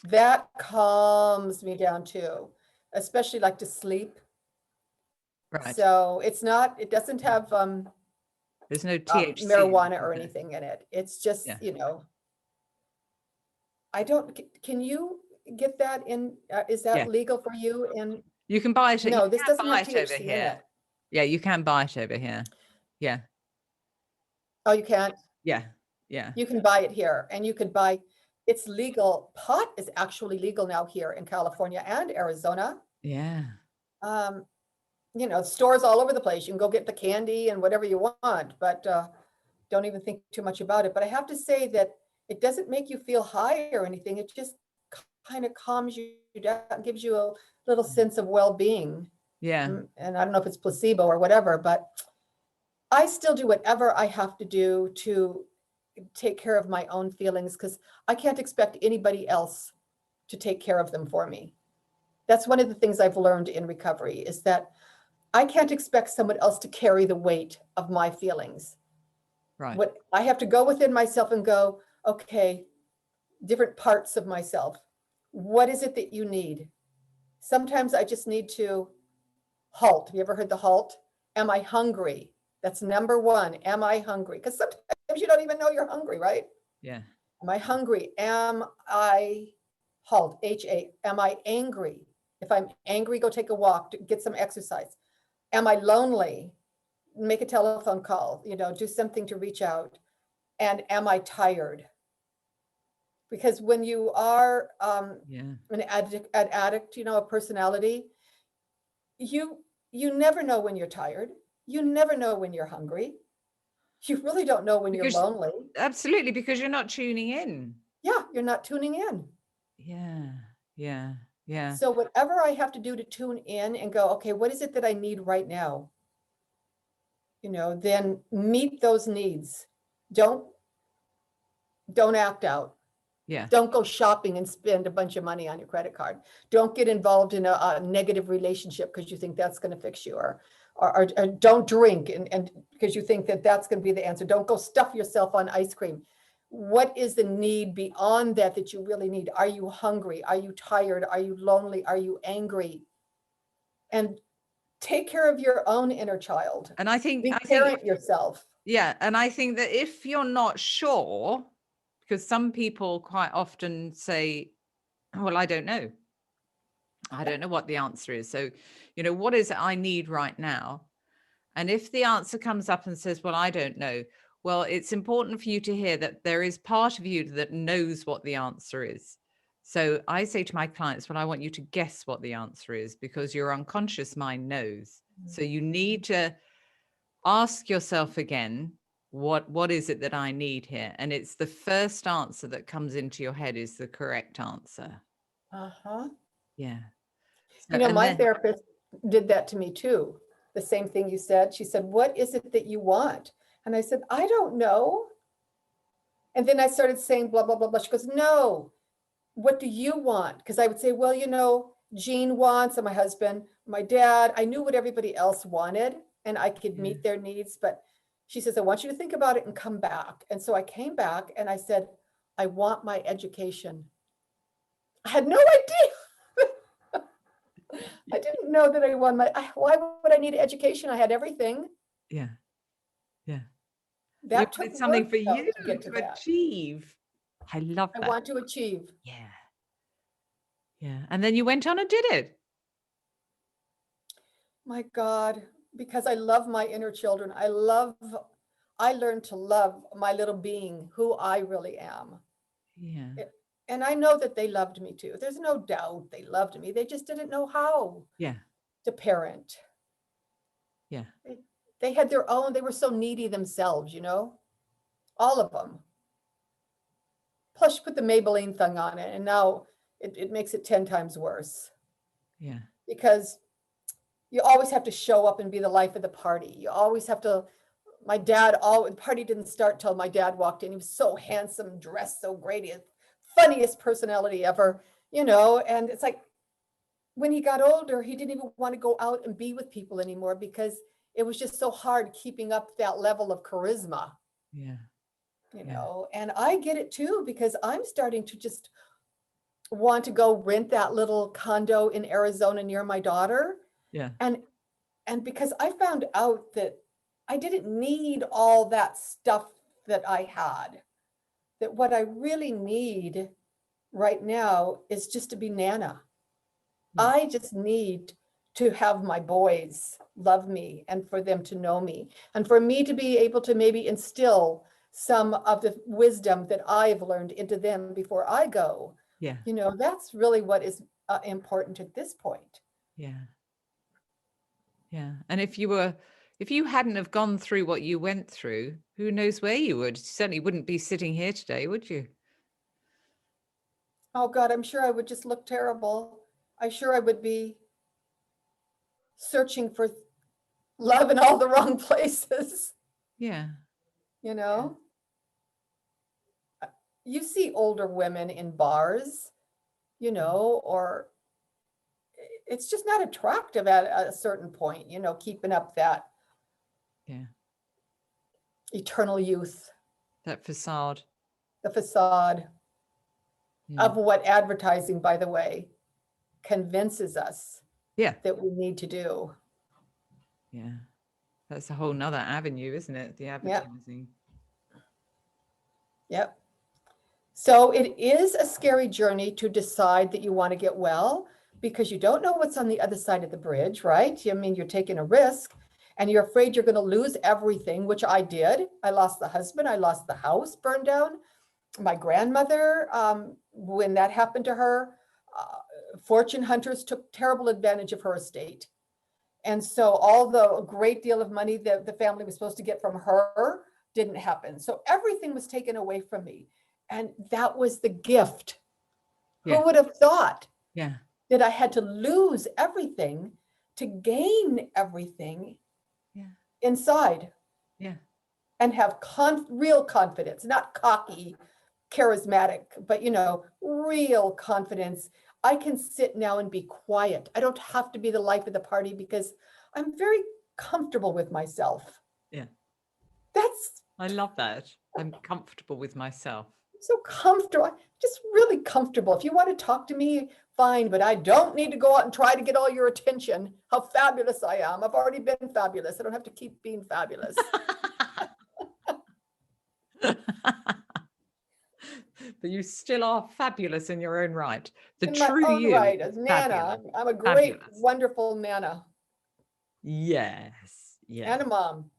That calms me down too, especially to sleep. Right. So it doesn't have there's no THC marijuana or anything in it. It's just, can you get that in? Is that legal for you? And you can buy it. No, this doesn't have THC over here. In it. Yeah, you can buy it over here. Yeah. Oh, you can't? Yeah. You can buy it here, and you could buy. It's legal. Pot is actually legal now here in California and Arizona. Yeah. Stores all over the place. You can go get the candy and whatever you want, but don't even think too much about it. But I have to say that it doesn't make you feel high or anything. It just kind of calms you down, gives you a little sense of well-being. Yeah. And I don't know if it's placebo or whatever, but I still do whatever I have to do to take care of my own feelings, because I can't expect anybody else to take care of them for me. That's one of the things I've learned in recovery, is that I can't expect someone else to carry the weight of my feelings. Right. What I have to go within myself and go, okay, different parts of myself. What is it that you need? Sometimes I just need to halt. Have you ever heard the halt? Am I hungry? That's number one. Am I hungry? Because sometimes you don't even know you're hungry, right? Yeah. Am I hungry? Am I halt? H-A. Am I angry? If I'm angry, go take a walk, get some exercise. Am I lonely? Make a telephone call, do something to reach out. And am I tired? Because when you are an addict, a personality, you never know when you're tired. You never know when you're hungry. You really don't know when you're lonely. Absolutely, because you're not tuning in. Yeah, you're not tuning in. Yeah, yeah, yeah. So whatever I have to do to tune in and go, okay, what is it that I need right now? Then meet those needs. Don't act out. Yeah. Don't go shopping and spend a bunch of money on your credit card. Don't get involved in a negative relationship because you think that's going to fix you, or don't drink and because you think that that's going to be the answer. Don't go stuff yourself on ice cream. What is the need beyond that you really need? Are you hungry? Are you tired? Are you lonely? Are you angry? And take care of your own inner child. And I think yourself. Yeah. And I think that if you're not sure, because some people quite often say, well, I don't know. I don't know what the answer is. So, what is it I need right now? And if the answer comes up and says, well, I don't know, well, it's important for you to hear that there is part of you that knows what the answer is. So I say to my clients, well, I want you to guess what the answer is, because your unconscious mind knows. So you need to ask yourself again, what is it that I need here? And it's the first answer that comes into your head is the correct answer. Uh-huh. Yeah. My therapist did that to me too. The same thing you said. She said, what is it that you want? And I said, I don't know. And then I started saying blah, blah, blah, blah. She goes, no, what do you want? Because I would say, well, Jean wants, and my husband, my dad, I knew what everybody else wanted and I could meet their needs. But she says, I want you to think about it and come back. And so I came back and I said, I want my education. I had no idea. I didn't know that I won why would I need education? I had everything. Yeah. Yeah. That took something for you to achieve. I love that. I want to achieve. Yeah. Yeah. And then you went on and did it. My God, because I love my inner children. I learned to love my little being, who I really am. Yeah. And I know that they loved me too. There's no doubt they loved me. They just didn't know how to parent. Yeah. They had their own, they were so needy themselves, all of them. Plus you put the Maybelline thing on it and now it makes it 10 times worse. Yeah. Because you always have to show up and be the life of the party. You always have to, the party didn't start till my dad walked in. He was so handsome, dressed so great. He had funniest personality ever, and it's like, when he got older, he didn't even want to go out and be with people anymore because it was just so hard keeping up that level of charisma. Yeah. And I get it too, because I'm starting to just want to go rent that little condo in Arizona near my daughter. Yeah. And because I found out that I didn't need all that stuff that I had, that what I really need right now is just to be Nana. I just need to have my boys love me and for them to know me and for me to be able to maybe instill some of the wisdom that I've learned into them before I go. Yeah. That's really what is important at this point. Yeah. Yeah. And if you hadn't have gone through what you went through, who knows where you would? You certainly wouldn't be sitting here today, would you? Oh God, I'm sure I would just look terrible. I'm sure I would be searching for love in all the wrong places. Yeah. You see older women in bars, or it's just not attractive at a certain point, keeping up that. Yeah. eternal youth, That facade. the facade of what advertising, by the way, convinces us that we need to do. Yeah. That's a whole nother avenue, isn't it? The advertising. Yep. So it is a scary journey to decide that you want to get well, because you don't know what's on the other side of the bridge, right? I mean, you're taking a risk and you're afraid you're going to lose everything, which I did. I lost the husband. I lost the house burned down. My grandmother, when that happened to her, fortune hunters took terrible advantage of her estate. And so all the great deal of money that the family was supposed to get from her didn't happen. So everything was taken away from me. And that was the gift. Who would have thought that I had to lose everything to gain everything inside? And have real confidence, not cocky, charismatic, but real confidence. I can sit now and be quiet. I don't have to be the life of the party because I'm very comfortable with myself. I love that. I'm comfortable with myself. So comfortable, just really comfortable. If you want to talk to me, fine, but I don't need to go out and try to get all your attention. How fabulous I am. I've already been fabulous. I don't have to keep being fabulous. But you still are fabulous in your own right. The true you. Right, as Nana. I'm a great, wonderful Nana. Yes. And a mom.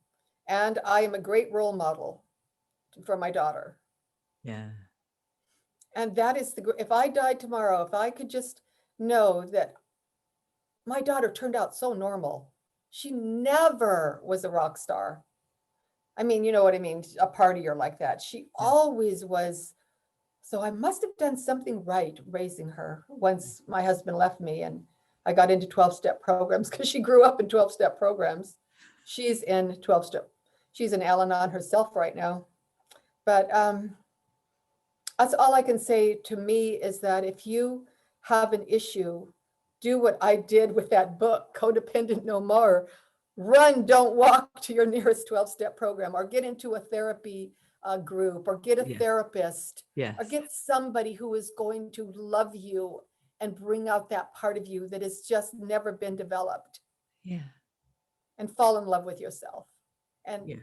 And I am a great role model for my daughter. Yeah. And that is if I died tomorrow, if I could just know that my daughter turned out so normal. She never was a rock star. I mean, you know what I mean? A partier like that. She always was. So I must have done something right raising her once my husband left me and I got into 12-step programs, because she grew up in 12-step programs. She's in 12-step. She's in Al-Anon herself right now. But that's all I can say. To me is that if you have an issue, do what I did with that book, Codependent No More. Run, don't walk to your nearest 12-step program, or get into a therapy group, or get a therapist, or get somebody who is going to love you and bring out that part of you that has just never been developed. And fall in love with yourself, and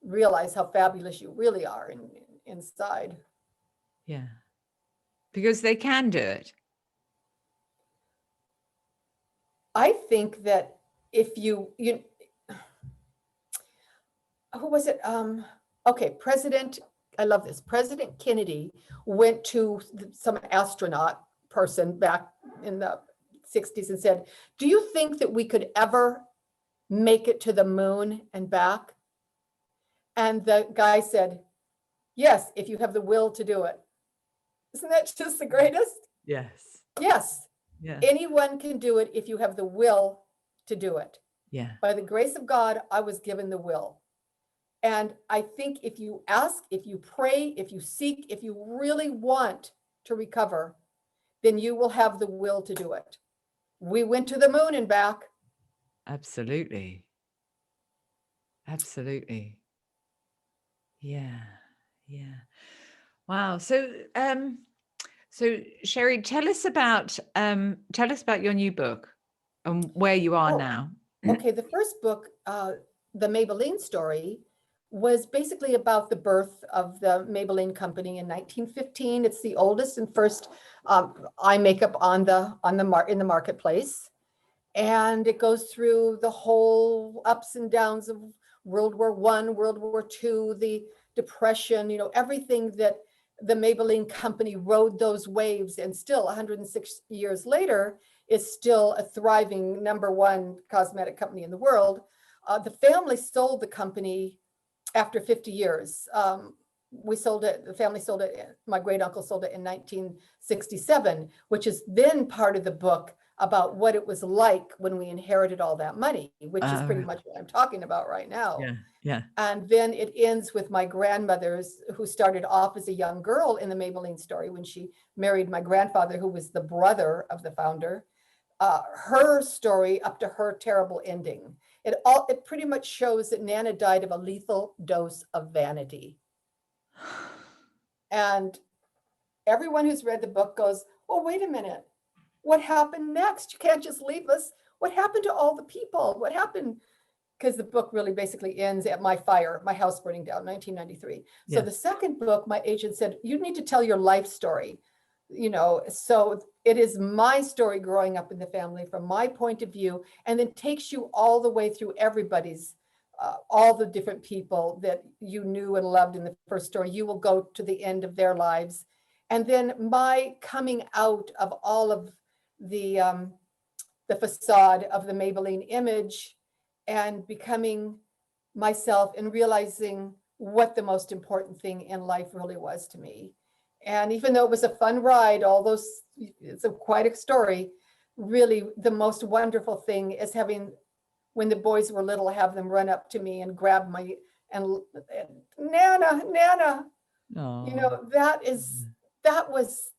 realize how fabulous you really are inside. Because they can do it. I think that if you who was it? Okay, I love this. President Kennedy went to some astronaut person back in the 60s and said, "Do you think that we could ever make it to the moon and back?" And the guy said, "Yes, if you have the will to do it." Isn't that just the greatest? Yes. Yes. Yeah. Anyone can do it if you have the will to do it. By the grace of God, I was given the will. And I think if you ask, if you pray, if you seek, if you really want to recover, then you will have the will to do it. We went to the moon and back. Absolutely. Absolutely. Yeah. Wow. So Sherry, tell us about your new book and where you are now. Okay, the first book, The Maybelline Story, was basically about the birth of the Maybelline company in 1915. It's the oldest and first eye makeup in the marketplace, and it goes through the whole ups and downs of World War I, World War II, the Depression, everything that the Maybelline company rode those waves, and still 106 years later is still a thriving #1 cosmetic company in the world. The family sold the company after 50 years. The family sold it, my great uncle sold it in 1967, which is then part of the book about what it was like when we inherited all that money, which is pretty much what I'm talking about right now. And then it ends with my grandmother's, who started off as a young girl in the Maybelline Story when she married my grandfather, who was the brother of the founder, her story up to her terrible ending. it pretty much shows that Nana died of a lethal dose of vanity. And everyone who's read the book goes, well, wait a minute. What happened next? You can't just leave us. What happened to all the people? What happened? Because the book really basically ends at my house burning down, 1993. So the second book, my agent said, you need to tell your life story. So it is my story growing up in the family from my point of view, and then takes you all the way through everybody's, all the different people that you knew and loved in the first story. You will go to the end of their lives. And then my coming out of all of the facade of the Maybelline image and becoming myself and realizing what the most important thing in life really was to me. And even though it was a fun ride, it's quite a story, really the most wonderful thing is having, when the boys were little, have them run up to me and grab and Nana, Nana. Aww. That was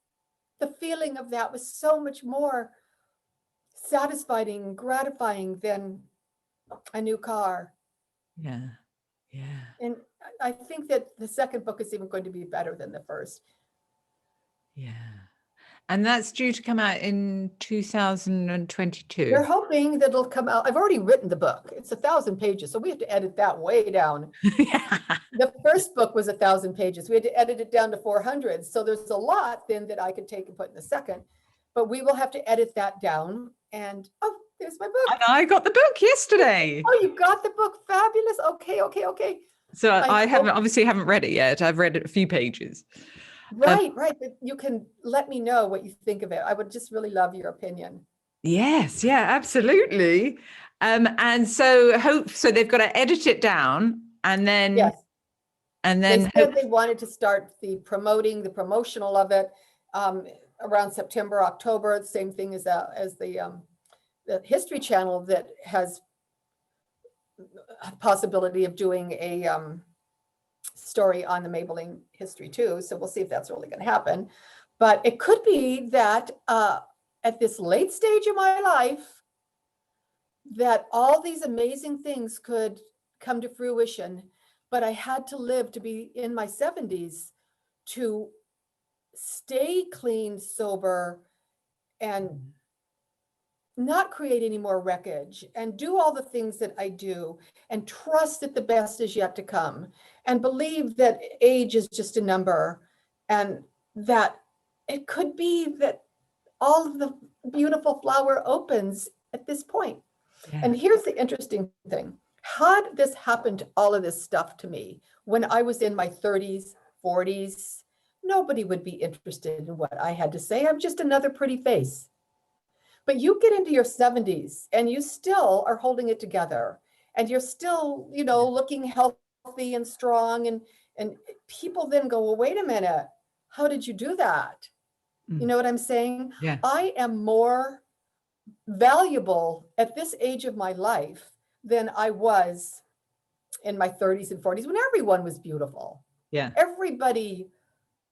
the feeling of that was so much more satisfying, gratifying than a new car. Yeah. And I think that the second book is even going to be better than the first. Yeah. And that's due to come out in 2022. We're hoping that it'll come out. I've already written the book. It's 1,000 pages, so we have to edit that way down. The first book was 1,000 pages. We had to edit it down to 400. So there's a lot then that I could take and put in the second, but we will have to edit that down. And oh, there's my book. And I got the book yesterday. Oh, you got the book. Fabulous. Okay. So I haven't read it yet. I've read a few pages. Right. But you can let me know what you think of it. I would just really love your opinion. Yes, yeah, absolutely. And so they've got to edit it down, and then yes. And then they said they wanted to start the promotional of it around September, October. The same thing as the History Channel that has a possibility of doing a story on the Maybelline history too. So we'll see if that's really going to happen. But it could be that at this late stage of my life, that all these amazing things could come to fruition. But I had to live to be in my 70s to stay clean, sober, and not create any more wreckage, and do all the things that I do, and trust that the best is yet to come, and believe that age is just a number, and that it could be that all of the beautiful flower opens at this point. Yeah. And here's the interesting thing. Had this happened, all of this stuff to me when I was in my 30s, 40s, nobody would be interested in what I had to say. I'm just another pretty face. But you get into your 70s and you still are holding it together, and you're still, looking healthy and strong, and people then go, well, wait a minute, how did you do that? You know what I'm saying? Yeah. I am more valuable at this age of my life than I was in my 30s and 40s when everyone was beautiful. Yeah. Everybody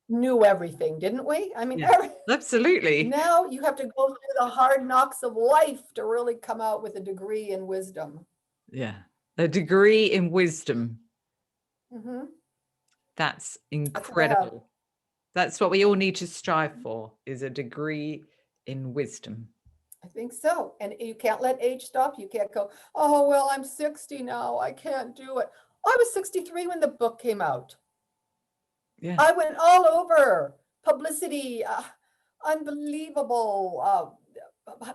knew everything, didn't we? I mean, yeah, absolutely. Now you have to go through the hard knocks of life to really come out with a degree in wisdom. Yeah. A degree in wisdom. Mm-hmm. That's incredible. That's what we all need to strive for, is a degree in wisdom. I think so. And you can't let age stop. You can't go, oh, well, I'm 60 now, I can't do it. I was 63 when the book came out. Yeah. I went all over publicity, unbelievable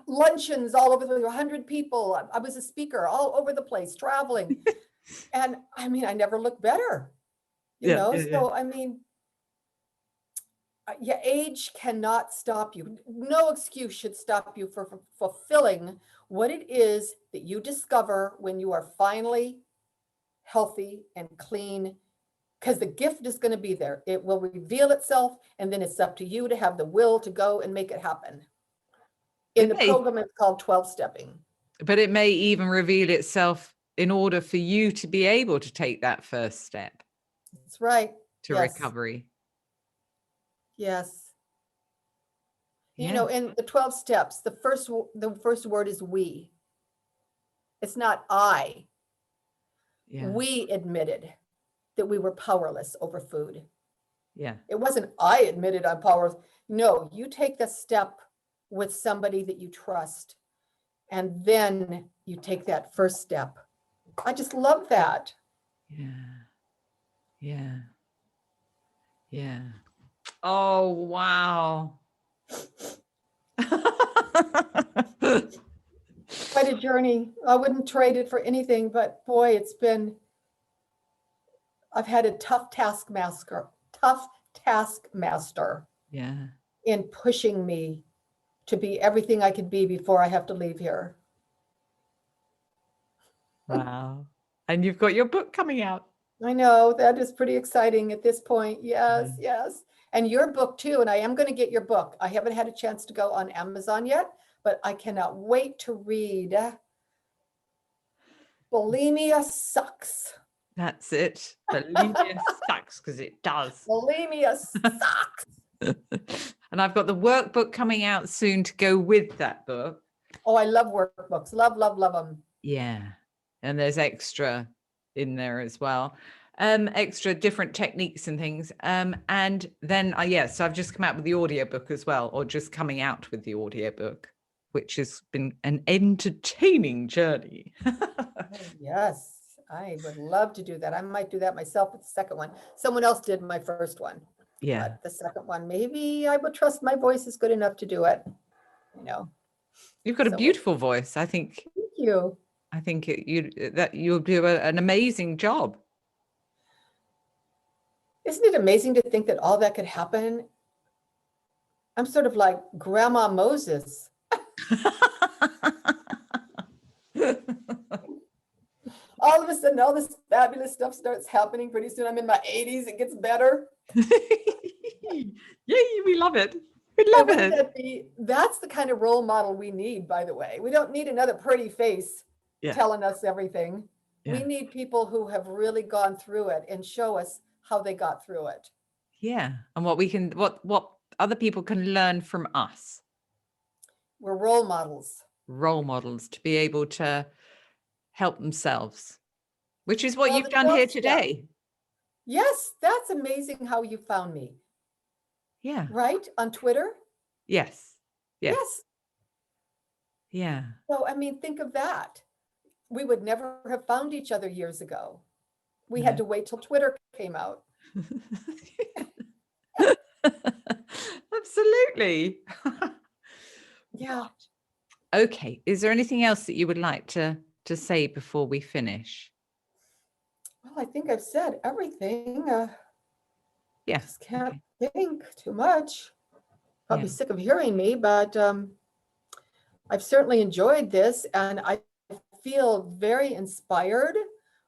luncheons all over, 100 people. I was a speaker all over the place, traveling. And I mean, I never looked better, you know? So, I mean, age cannot stop you. No excuse should stop you for fulfilling what it is that you discover when you are finally healthy and clean, because the gift is going to be there. It will reveal itself, and then it's up to you to have the will to go and make it happen. In the program, it's called 12-stepping. But it may even reveal itself in order for you to be able to take that first step. That's right. To recovery. Yes. Yeah. In the 12 steps, the first word is we. It's not I. Yeah. We admitted that we were powerless over food. Yeah. It wasn't I admitted I'm powerless. No, you take the step with somebody that you trust, and then you take that first step. I just love that. Yeah. Yeah. Yeah. Oh, wow. Quite a journey. I wouldn't trade it for anything, but boy, I've had a tough taskmaster Yeah. in pushing me to be everything I could be before I have to leave here. Wow. And you've got your book coming out. I know, that is pretty exciting at this point. Yes, yes. And your book too, and I am going to get your book. I haven't had a chance to go on Amazon yet, but I cannot wait to read Bulimia Sucks. That's it. Bulimia sucks, because it does. Bulimia sucks. And I've got the workbook coming out soon to go with that book. Oh, I love workbooks. Love, love, love them. Yeah. And there's extra in there as well. Extra different techniques and things. And then, so I've just come out with the audiobook as well, or just coming out with the audiobook, which has been an entertaining journey. Yes, I would love to do that. I might do that myself with the second one. Someone else did my first one. Yeah. But the second one, maybe I would trust my voice is good enough to do it. You know. You've got a beautiful voice. I think. Thank you. I think you'll do an amazing job. Isn't it amazing to think that all that could happen? I'm sort of like Grandma Moses. All of a sudden, all this fabulous stuff starts happening. Pretty soon, I'm in my 80s. It gets better. Yay, we love it. We love it. That's the kind of role model we need, by the way. We don't need another pretty face telling us everything. Yeah. We need people who have really gone through it and show us how they got through it. Yeah. And what other people can learn from us. We're role models. Role models to be able to help themselves, which is what you've done here today. Yes, that's amazing how you found me. Yeah. Right? On Twitter? Yes. Yes. Yeah. So, I mean, think of that. We would never have found each other years ago. We had to wait till Twitter came out. Absolutely. Yeah. Okay. Is there anything else that you would like to say before we finish? Well, I think I've said everything. Yeah. Just can't think too much. Probably sick of hearing me, but I've certainly enjoyed this, and I feel very inspired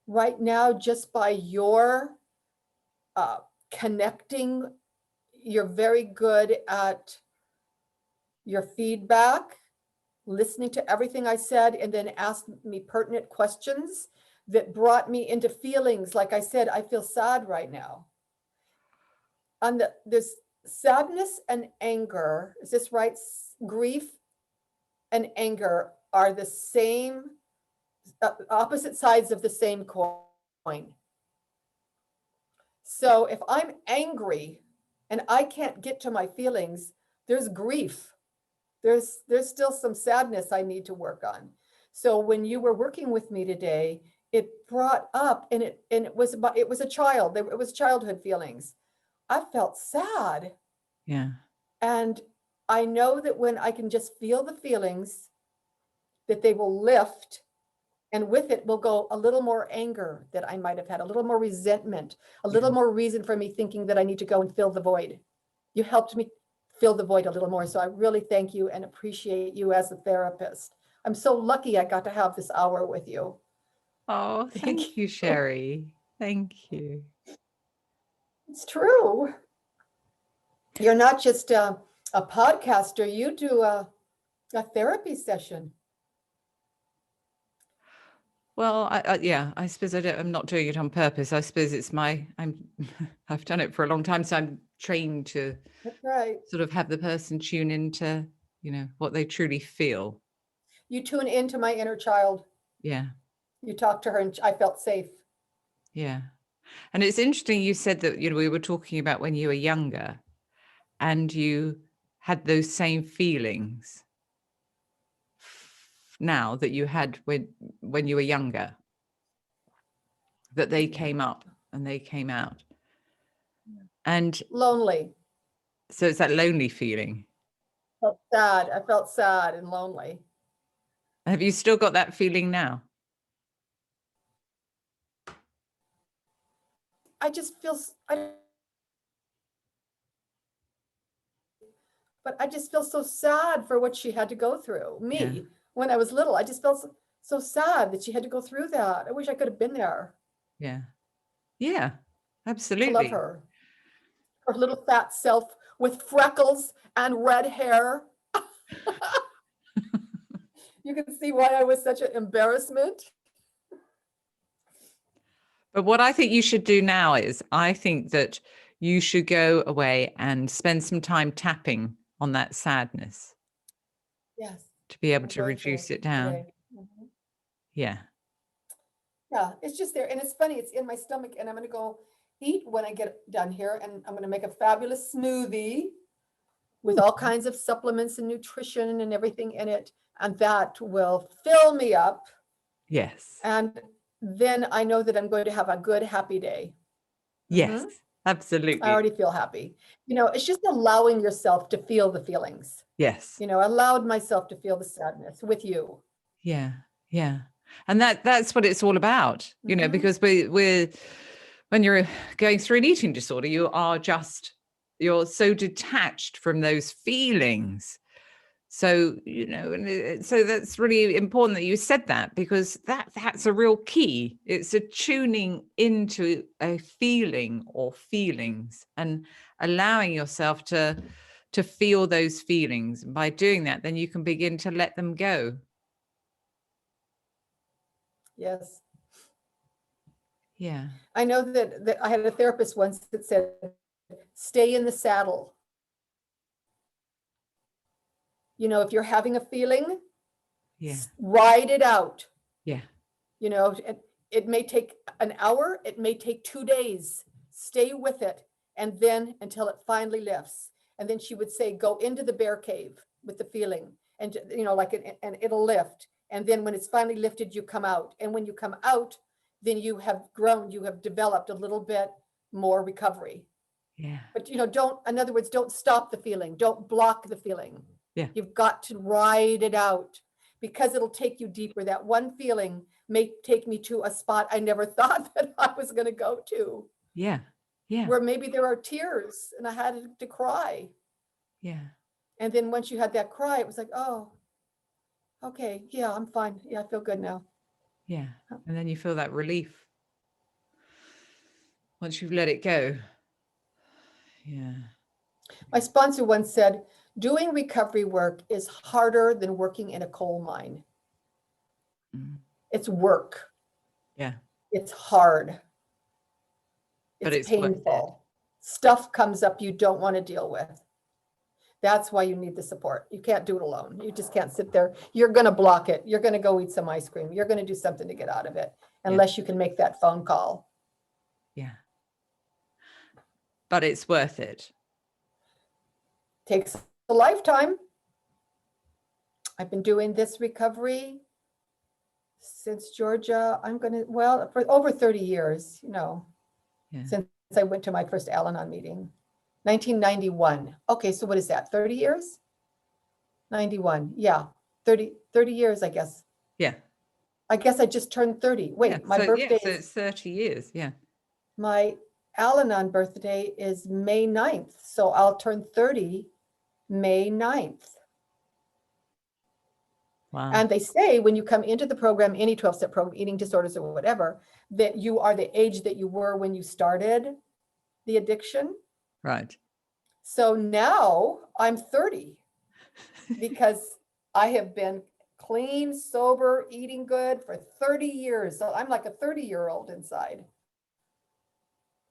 right now just by your connecting. You're very good at your feedback, listening to everything I said, and then asked me pertinent questions that brought me into feelings. Like I said, I feel sad right now. On this sadness and anger, is this right? Grief and anger are the same, opposite sides of the same coin. So if I'm angry and I can't get to my feelings, there's grief. There's still some sadness I need to work on. So when you were working with me today, it brought up, and it was a child. It was childhood feelings. I felt sad. Yeah. And I know that when I can just feel the feelings, that they will lift, and with it will go a little more anger that I might have had, a little more resentment, a little more reason for me thinking that I need to go and fill the void. You helped me fill the void a little more. So I really thank you and appreciate you as a therapist. I'm so lucky I got to have this hour with you. Oh, thank you, Sherry. Thank you. It's true. You're not just a podcaster, you do a therapy session. Well, I suppose I'm not doing it on purpose. I suppose it's I've done it for a long time, so I'm trained to sort of have the person tune into, what they truly feel. You tune into my inner child. Yeah. You talked to her and I felt safe. Yeah. And it's interesting you said that, we were talking about when you were younger and you had those same feelings now that you had when you were younger, that they came up and they came out. And lonely. So it's that lonely feeling. Felt sad. I felt sad and lonely. Have you still got that feeling now? I just feel, but I just feel so sad for what she had to go through. Me, when I was little, I just felt so sad that she had to go through that. I wish I could have been there. Yeah. Yeah, absolutely. I love her. Her little fat self with freckles and red hair. You can see why I was such an embarrassment. But what I think you should do now is, I think that you should go away and spend some time tapping on that sadness. Yes. To be able to reduce it down. Mm-hmm. Yeah. Yeah, it's just there. And it's funny, it's in my stomach and I'm going to go eat when I get done here. And I'm going to make a fabulous smoothie with all kinds of supplements and nutrition and everything in it. And that will fill me up. Yes. And then I know that I'm going to have a good, happy day. Yes, absolutely. I already feel happy. It's just allowing yourself to feel the feelings. Yes. I allowed myself to feel the sadness with you. Yeah. Yeah. And that's what it's all about, because we're when you're going through an eating disorder, you're so detached from those feelings. So, so that's really important that you said that, because that's a real key. It's a tuning into a feeling or feelings and allowing yourself to feel those feelings. And by doing that, then you can begin to let them go. Yes. Yeah. I know that I had a therapist once that said, stay in the saddle. If you're having a feeling, ride it out. Yeah. It may take an hour, it may take 2 days. Stay with it. And then until it finally lifts. And then she would say, go into the bear cave with the feeling and, and it'll lift. And then when it's finally lifted, you come out. And when you come out, then you have grown, you have developed a little bit more recovery. Yeah. But, in other words, don't stop the feeling. Don't block the feeling. Yeah. You've got to ride it out because it'll take you deeper. That one feeling may take me to a spot I never thought that I was going to go to. Yeah. Yeah. Where maybe there are tears and I had to cry. Yeah. And then once you had that cry, it was like, oh, okay. Yeah, I'm fine. Yeah, I feel good now. Yeah. And then you feel that relief once you've let it go. Yeah. My sponsor once said, doing recovery work is harder than working in a coal mine. It's work. Yeah. It's hard. But it's painful. Stuff comes up you don't want to deal with. That's why you need the support. You can't do it alone. You just can't sit there. You're going to block it. You're going to go eat some ice cream. You're going to do something to get out of it, unless you can make that phone call. Yeah. But it's worth it. Takes a lifetime. I've been doing this recovery since Georgia. For over 30 years, since I went to my first Al-Anon meeting, 1991. Okay, so what is that? 30 years? 91. Yeah, 30 years, I guess. Yeah. I guess I just turned 30. Wait, my birthday so it's 30 years. Yeah. My Al-Anon birthday is May 9th. So I'll turn 30 May 9th. Wow. And they say when you come into the program, any 12-step program, eating disorders or whatever, that you are the age that you were when you started the addiction. Right. So now I'm 30 because I have been clean, sober, eating good for 30 years. So I'm like a 30-year-old inside.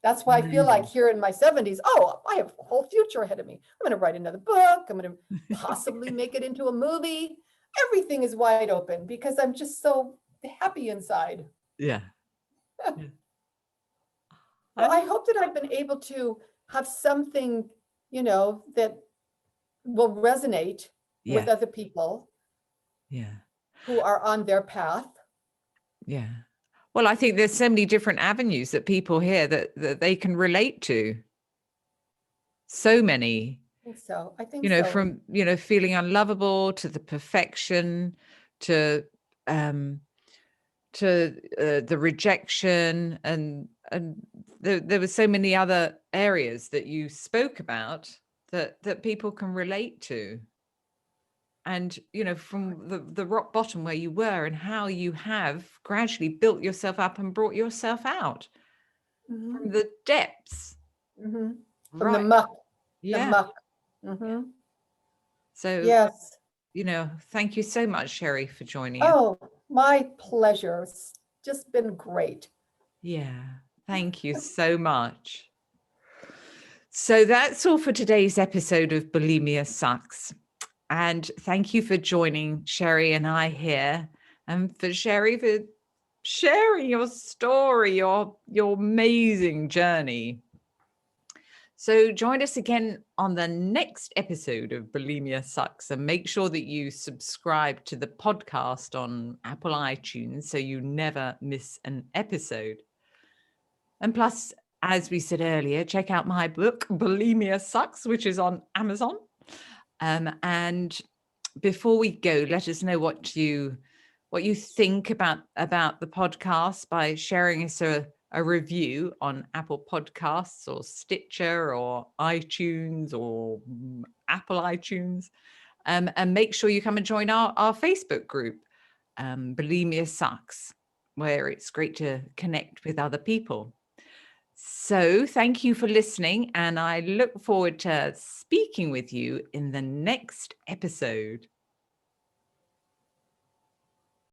That's why I feel like here in my 70s, I have a whole future ahead of me. I'm going to write another book. I'm going to possibly make it into a movie. Everything is wide open because I'm just so happy inside. Yeah. Well, I hope that I've been able to have something, that will resonate with other people who are on their path. Yeah. Well, I think there's so many different avenues that people hear that they can relate to. So many. I think so. From, feeling unlovable to the perfection to the rejection and there were so many other areas that you spoke about that people can relate to. And, from the rock bottom where you were and how you have gradually built yourself up and brought yourself out from the depths. From the muck. Yeah. The muck. Mm-hmm. So, yes. Thank you so much, Sherry, for joining us. Oh, my pleasure. It's just been great. Yeah. Thank you so much. So that's all for today's episode of Bulimia Sucks. And thank you for joining Sherry and I here, and for Sherry for sharing your story, your amazing journey. So join us again on the next episode of Bulimia Sucks, and make sure that you subscribe to the podcast on Apple iTunes so you never miss an episode. And plus, as we said earlier, check out my book, Bulimia Sucks, which is on Amazon. And before we go, let us know what you think about the podcast by sharing us a review on Apple Podcasts or Stitcher or iTunes or Apple iTunes. And make sure you come and join our Facebook group, Bulimia Sucks, where it's great to connect with other people. So thank you for listening, and I look forward to speaking with you in the next episode.